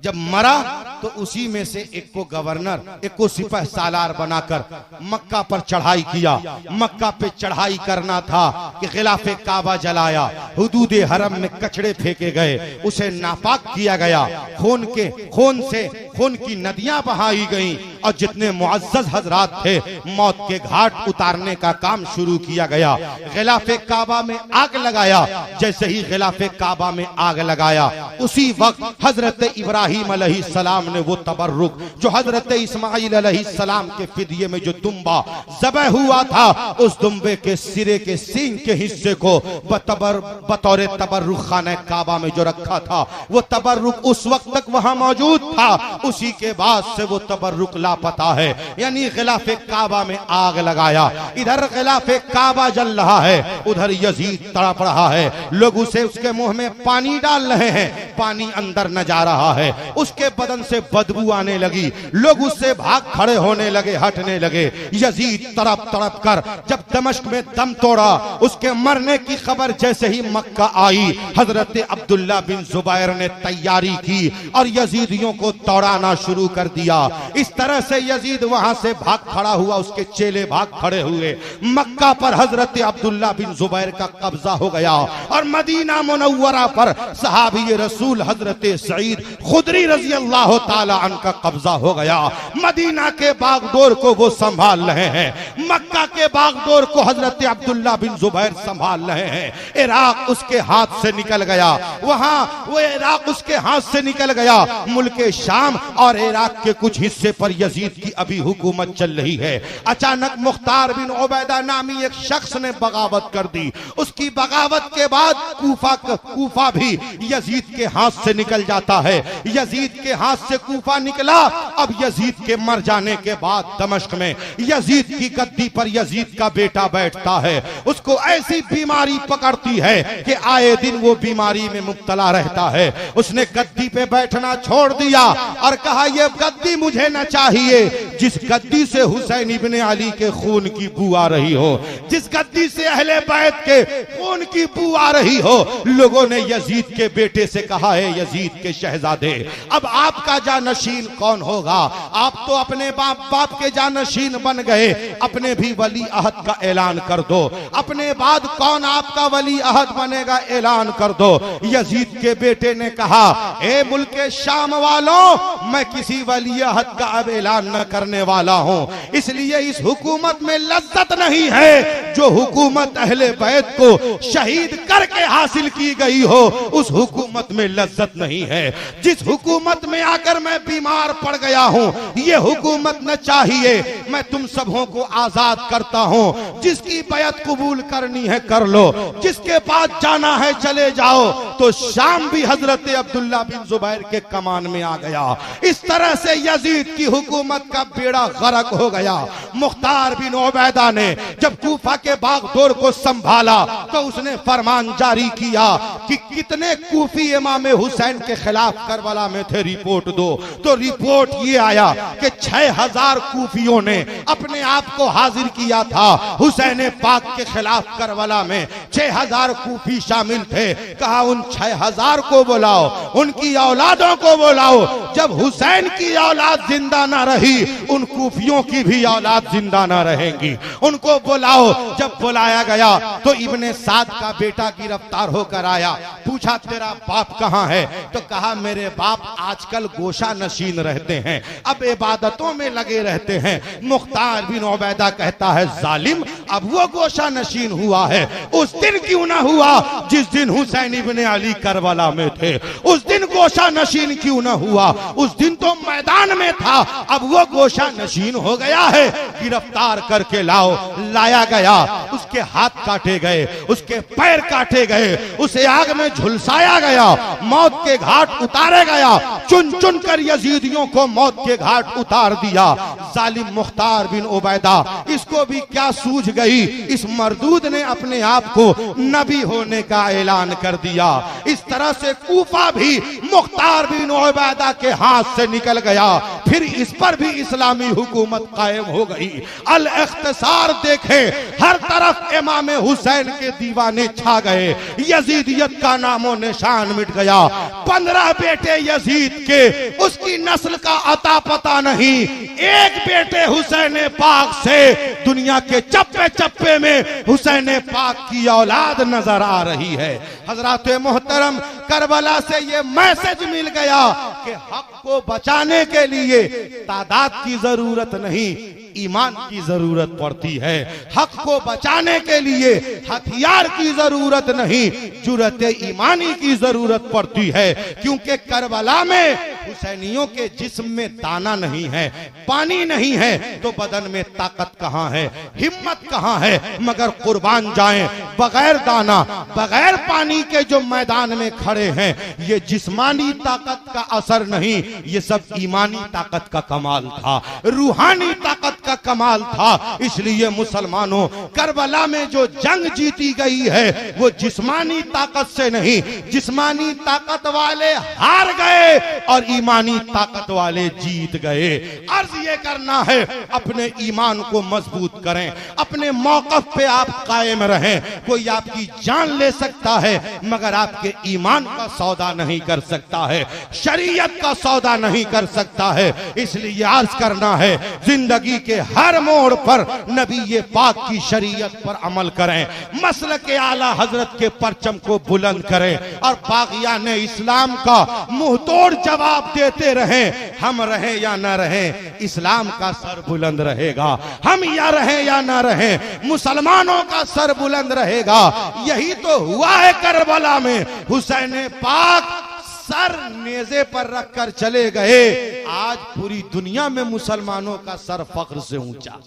जब मरा तो उसी में से एक को गवर्नर, एक को सिपह सालार बनाकर मक्का पर चढ़ाई किया। मक्का पे चढ़ाई करना था कि खिलाफे काबा जलाया, हुदूद हरम में कचड़े फेंके गए, उसे नापाक किया गया, खून की नदियां बहाई गईं और जितने मुअज्जज हजरात थे मौत के घाट उतारने का काम शुरू किया गया। खिलाफे काबा में आग लगाया। जैसे ही खिलाफे काबा में आग लगाया, उसी वक्त हजरत इब्राहिम अलैहिस्सलाम ने वो तबर्रुक जो हजरत इस्माइल अलैहिस्सलाम के फिदिये में जो दुम्बा ज़बह हुआ था, उस दुम्बे के सिरे के सींग के हिस्से को बतौर तबर्रुक खाने काबा में जो रखा था, वो तबर्रुक उस वक्त तक वहां मौजूद था। उसी के बाद से वो तबर्रुक लापता है। यानी खिलाफे काबा में आग लगाया। इधर खिलाफे काबा जल रहा है, उधर यजीद तड़प रहा है। लोग उसके मुंह में पानी डाल रहे हैं, पानी अंदर न जा रहा है। उसके बदन से बदबू आने लगी। लोग उससे भाग खड़े होने लगे, हटने लगे। यजीद तड़प तड़प कर जब दमिश्क में दम तोड़ा, उसके मरने की खबर जैसे ही मक्का आई, हजरत अब्दुल्ला बिन जुबैर ने तैयारी की और यजीदियों को दौड़ाना शुरू कर दिया। इस तरह से यजीद वहां से भाग खड़ा हुआ, उसके चेले भाग खड़े हुए। मक्का पर हजरत अब्दुल्ला बिन जुबैर का कब्जा हो गया और मदीना मुनव्वरा पर सहाबी रसूल हजरत सईद खुदरी रजी अल्लाह ताला अन्हु का कब्जा हो गया। मदीना के बागडोर को वो संभाल रहे हैं, मक्का के बागडोर को हजरत अब्दुल्ला बिन जुबैर संभाल रहे हैं। इराक उसके हाथ से निकल गया, वहां वो इराक उसके हाथ से निकल गया। मुल्क शाम और इराक के कुछ हिस्से पर यजीद की अभी हुकूमत चल रही है। अचानक मुख्तार बिन उबैदा नामी एक शख्स ने बगावत कर दी। उसकी बगावत के बाद कूफा भी यजीद के हाथ से निकल जाता है। यजीद के हाथ से कूफा निकला। अब यजीद के मर जाने के बाद दमिश्क में यजीद की गद्दी पर यजीद का बेटा बैठता है। उसको ऐसी बीमारी पकड़ती है कि आए दिन वो बीमारी में मुब्तला रहता है। उसने गद्दी पे बैठना छोड़ दिया और कहा, यह गद्दी मुझे न चाहिए जिस गद्दी से हुसैन इब्ने अली के खून की बू आ रही हो, जिस गद्दी से अहले बैत के खून की बू आ रही हो। लोगों ने यजीद के बेटे से कहा है, यजीद के शहजादे, अब आपका जानशीन कौन होगा? आप तो अपने बाप के जानशीन बन गए, अपने भी वली अहद का ऐलान कर दो। अपने बाद कौन आपका वली अहद बनेगा, ऐलान कर दो। यजीद के बेटे ने कहा, ए मुल्क शाम वालों, मैं किसी वली अहद का अब ऐलान न करने वाला हूं। इसलिए इस हुकूमत में लज्जत नहीं है जो हुकूमत अहले बैत को शहीद करके हासिल की गई हो, उस हुकूमत में लज्जत नहीं है। जिस हुकूमत में आकर मैं बीमार पड़ गया हूं, ये हुकूमत न चाहिए। मैं तुम सबों को आजाद करता हूं। जिसकी बैत कबूल करनी है कर लो, जिसके पास जाना है चले जाओ। तो शाम भी हजरत अब्दुल्ला बिन जुबैर के कमान में आ गया। इस तरह से यजीद की हुकूमत का बेड़ा गर्क हो गया। मुख्तार बिन उबैदा ने जब कूफा के बागडोर को संभाला तो उसने फरमान जारी किया कि कितने कूफी इमाम हुसैन के खिलाफ करबला में थे, रिपोर्ट दो। तो रिपोर्ट ये आया कि 6000 कूफियों ने अपने आप को हाजिर किया था हुसैन पाक के खिलाफ करबला में। 6000 कूफी शामिल थे। कहा उन 6000 को बुलाओ, उनकी औलादों को बुलाओ। जब हुसैन की औलाद जिंदा ना रही, उन कूफियों की भी औलाद जिंदा ना रहेंगी। उनको बुलाओ। जब बुलाया गया तो इब्ने साद का बेटा गिरफ्तार होकर आया। पूछा तेरा बाप कहाँ है? तो कहा मेरे बाप आजकल गोशा नशीन रहते हैं, अब इबादतों में लगे रहते हैं। मुख्तार बिन उबैदा कहता है जालिम, अब वो गोशा नशीन हुआ है, उस दिन क्यों ना हुआ जिस दिन हुसैन इब्ने अली करबला में थे। उस दिन गोशा नशीन क्यों ना हुआ? उस दिन तो मैदान में था, अब वो गोशा नशीन हो गया है। गिरफ्तार करके लाओ। लाया गया, उसके हाथ काटे गए, उसके पैर काटे गए, उसे आग में झुलसाया गया, मौत के घाट उतारे गया। चुन चुन कर यजीदियों को मौत के घाट उतार दिया। जालिम मुख्तार बिन उबैदा, इसको भी क्या सूझ गई, इस मरदूद ने अपने आप को नबी होने का ऐलान कर दिया। इस तरह से कूफा भी मुख्तार बिन उबैदा के हाथ से निकल गया। फिर इस पर भी इस्लामी हुकूमत कायम हो गई। अल इख्तिसार देखे, हर तरफ इमाम हुसैन के दीवाने छा गए। यजीदियत का नामो निशान मिट गया। 15 बेटे यजीद के, उसकी नस्ल का अता पता नहीं। एक बेटे हुसैन पाक से दुनिया के चप्पे चप्पे में हुसैन पाक की औलाद नजर आ रही है। हजरात मोहतरम, करबला से ये मैसेज मिल गया कि हक को बचाने के लिए तादाद की जरूरत नहीं, ईमान की जरूरत पड़ती है। हक को बचाने के लिए हथियार की जरूरत नहीं, जुर्रत ईमानी की जरूरत पड़ती है। क्योंकि करबला में हुसैनियों के जिस्म में दाना नहीं है, पानी नहीं है, तो बदन में ताकत कहाँ है, हिम्मत कहाँ है? मगर कुर्बान जाएं बगैर दाना, बगैर पानी के जो मैदान में खड़े हैं, ये जिस्मानी ताकत का असर नहीं, ये सब ईमानी ताकत का कमाल था, रूहानी ताकत का कमाल था। इसलिए मुसलमानों, करबला में जो जंग जीती गई है वो जिस्मानी ताकत से नहीं, जिस्मानी ताकत वाले हार गए और ईमानी ताकत वाले जीत गए। अर्ज ये करना है, अपने ईमान को मजबूत करें, अपने मौकफ पे आप कायम रहें। कोई आपकी जान ले सकता है मगर आपके ईमान का सौदा नहीं कर सकता है, शरीयत का सौदा नहीं कर सकता है। इसलिए अर्ज करना है, जिंदगी के हर मोड़ पर नबी ये पाक की शरीयत पर अमल करें, मसलक आला हजरत के परचम को बुलंद करें और बागियान इस्लाम का मुंह तोड़ जवाब देते रहें। हम रहें या न रहें, इस्लाम का सर बुलंद रहेगा। हम या रहें या न रहें, मुसलमानों का सर बुलंद रहेगा। यही तो हुआ है करबला में। हुसैन पाक सर नेज़े पर रखकर चले गए। आज पूरी दुनिया में मुसलमानों का सर फख्र से ऊंचा।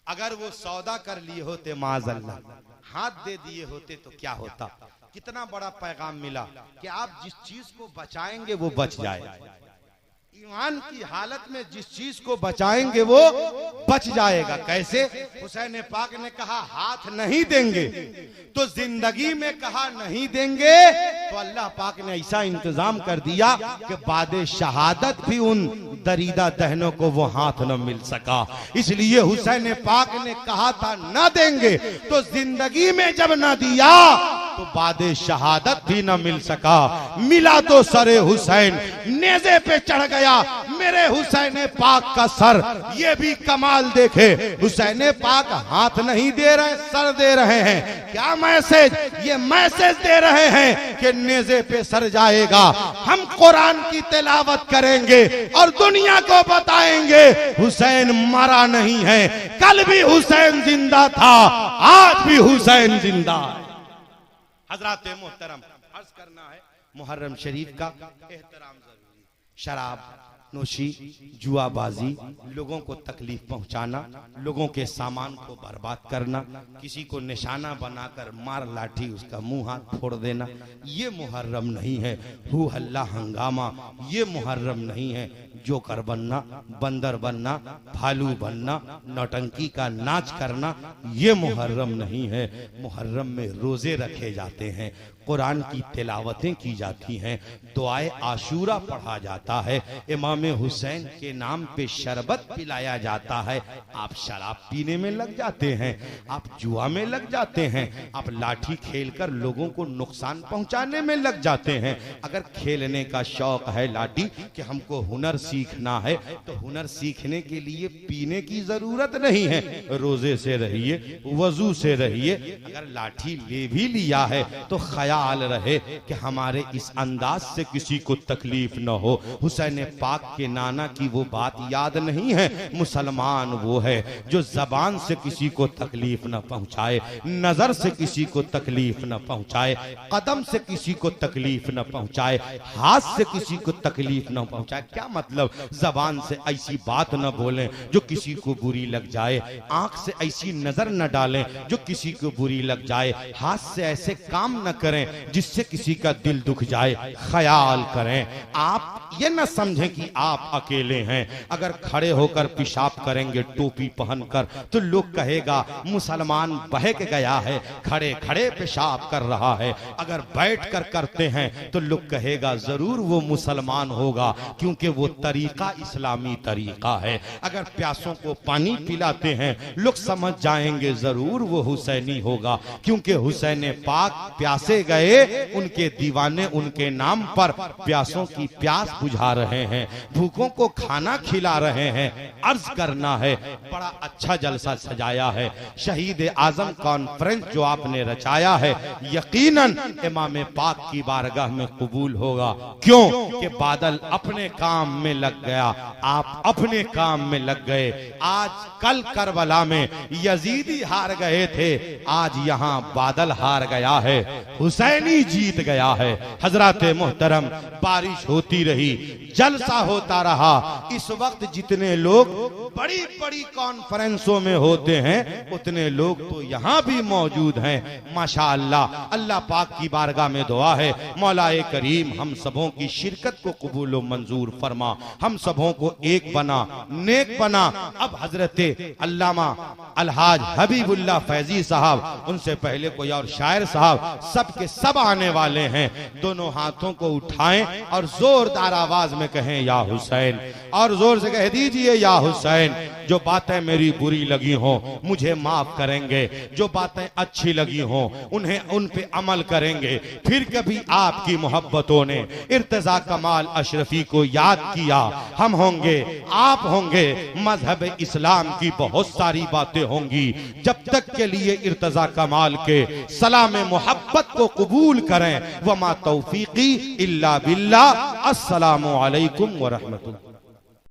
अगर वो सौदा कर लिए होते, माज़अल्लाह हाथ दे दिए होते तो क्या होता? कितना बड़ा पैगाम मिला कि आप जिस चीज को बचाएंगे वो बच जाए। ईमान की हालत में जिस चीज को बचाएंगे वो बच जाएगा। कैसे? हुसैन पाक ने कहा हाथ नहीं देंगे, तो जिंदगी में कहा नहीं देंगे, तो अल्लाह पाक ने ऐसा इंतजाम कर दिया कि बाद शहादत भी उन दरीदा दहनों को वो हाथ न मिल सका। इसलिए हुसैन पाक ने कहा था न देंगे, तो जिंदगी में जब न दिया तो बाद शहादत भी न मिल सका। मिला तो सरे हुसैन, नेज़े पे चढ़ गया मेरे हुसैन पाक का सर। ये भी कमाल देखे, हुसैन पाक हाथ नहीं दे रहे, सर दे रहे हैं। क्या मैसेज? ये मैसेज दे रहे हैं कि नेज़े पे सर जाएगा, हम कुरान की तिलावत करेंगे और दुनिया को बताएंगे हुसैन मरा नहीं है। कल भी हुसैन जिंदा था, आज भी हुसैन जिंदा है। हजरात मोहतरम, अर्ज करना है, मुहर्रम शरीफ का एहतराम जरूरी। शराब नोशी, जुआबाजी, लोगों को तकलीफ पहुंचाना, लोगों के सामान को बर्बाद करना, किसी को निशाना बनाकर मार लाठी उसका मुंह हाथ फोड़ देना, ये मुहर्रम नहीं है। हू हल्ला हंगामा, ये मुहर्रम नहीं है। जोकर बनना, बंदर बनना, भालू बनना, नौटंकी का नाच करना, ये मुहर्रम नहीं है। मुहर्रम में रोजे रखे जाते हैं, कुरान की तिलावतें की जाती हैं, दुआए आशूरा पढ़ा जाता है, इमाम हुसैन के नाम पे शरबत पिलाया जाता है। आप शराब पीने में लग जाते हैं, आप जुआ में लग जाते हैं, आप लाठी खेलकर लोगों को नुकसान पहुंचाने में लग जाते हैं। अगर खेलने का शौक है लाठी कि हमको हुनर सीखना है, तो हुनर सीखने के लिए पीने की जरूरत नहीं है। रोजे से रहिए, वजू से रहिए। अगर लाठी ले भी लिया है तो ख्याल रहे कि हमारे इस अंदाज से किसी को तकलीफ न हो। हुसैन पाक के नाना की वो बात याद नहीं है। मुसलमान वो है जो जबान से किसी को तकलीफ न पहुंचाए, नजर से किसी को तकलीफ न पहुंचाए, कदम से किसी को तकलीफ न पहुंचाए, हाथ से किसी को तकलीफ न पहुंचाए। क्या मतलब? जबान से ऐसी बात न बोलें जो किसी को बुरी लग जाए, आंख से ऐसी नजर न डालें जो किसी को बुरी लग जाए, हाथ से ऐसे काम न करें जिससे किसी का दिल दुख जाए। ख्याल करें, आप ये न समझें कि आप अकेले हैं। अगर खड़े होकर पेशाब करेंगे टोपी पहनकर तो लोग कहेगा मुसलमान बहक गया है, खड़े खड़े पेशाब कर रहा है। अगर बैठकर करते हैं तो लोग कहेगा जरूर वो मुसलमान होगा, क्योंकि वो तरीका इस्लामी तरीका है। अगर प्यासों को पानी पिलाते हैं लोग समझ जाएंगे जरूर वो हुसैनी होगा, क्योंकि हुसैन पाक प्यासे गए, उनके दीवाने उनके नाम पर प्यासों की प्यास बुझा रहे हैं, भूखों को खाना खिला रहे हैं। अर्ज करना है, बड़ा अच्छा जलसा सजाया है। शहीद आजम कॉन्फ्रेंस जो आपने रचाया है, यकीनन इमाम पाक की बारगाह में कबूल होगा। क्यों कि बादल अपने काम में लग गया, आप अपने काम में लग गए। आज कल करबला में यजीदी हार गए थे, आज यहाँ बादल हार गया है, हुसैनी जीत गया है। हजरत मोहतरम, बारिश होती रही, जलसा होता रहा। इस वक्त जितने लोग बड़ी बड़ी कॉन्फ्रेंसों में होते हैं उतने लोग तो यहाँ भी मौजूद हैं। माशाअल्लाह, अल्लाह पाक की बारगाह में दुआ है, मौलाए करीम हम सबों की शिरकत को कबूल व मंजूर फरमा, हम सबों को एक बना, नेक बना। अब हजरत अल्लामा अलहाज हबीबुल्लाह फैजी साहब, उनसे पहले कोई और शायर साहब, सब के सब आने वाले हैं। दोनों हाथों को उठाएं और जोरदार आवाज में कहें या हुसैन, और जोर से कह दीजिए या हुसैन। जो बातें मेरी बुरी लगी हों मुझे माफ करेंगे, जो बातें अच्छी लगी हों उन्हें उन पे अमल करेंगे। फिर कभी आपकी मोहब्बतों ने इर्तजा कमाल अशरफी को याद किया, हम होंगे, आप होंगे, मजहब इस्लाम की बहुत सारी बातें होंगी। जब तक के लिए इर्तजा कमाल के सलाम मोहब्बत को कबूल करें। वमा तौफीकी इल्ला बिल्लाह। अस्सलामु अलैकुम व रहमतुल्लाह।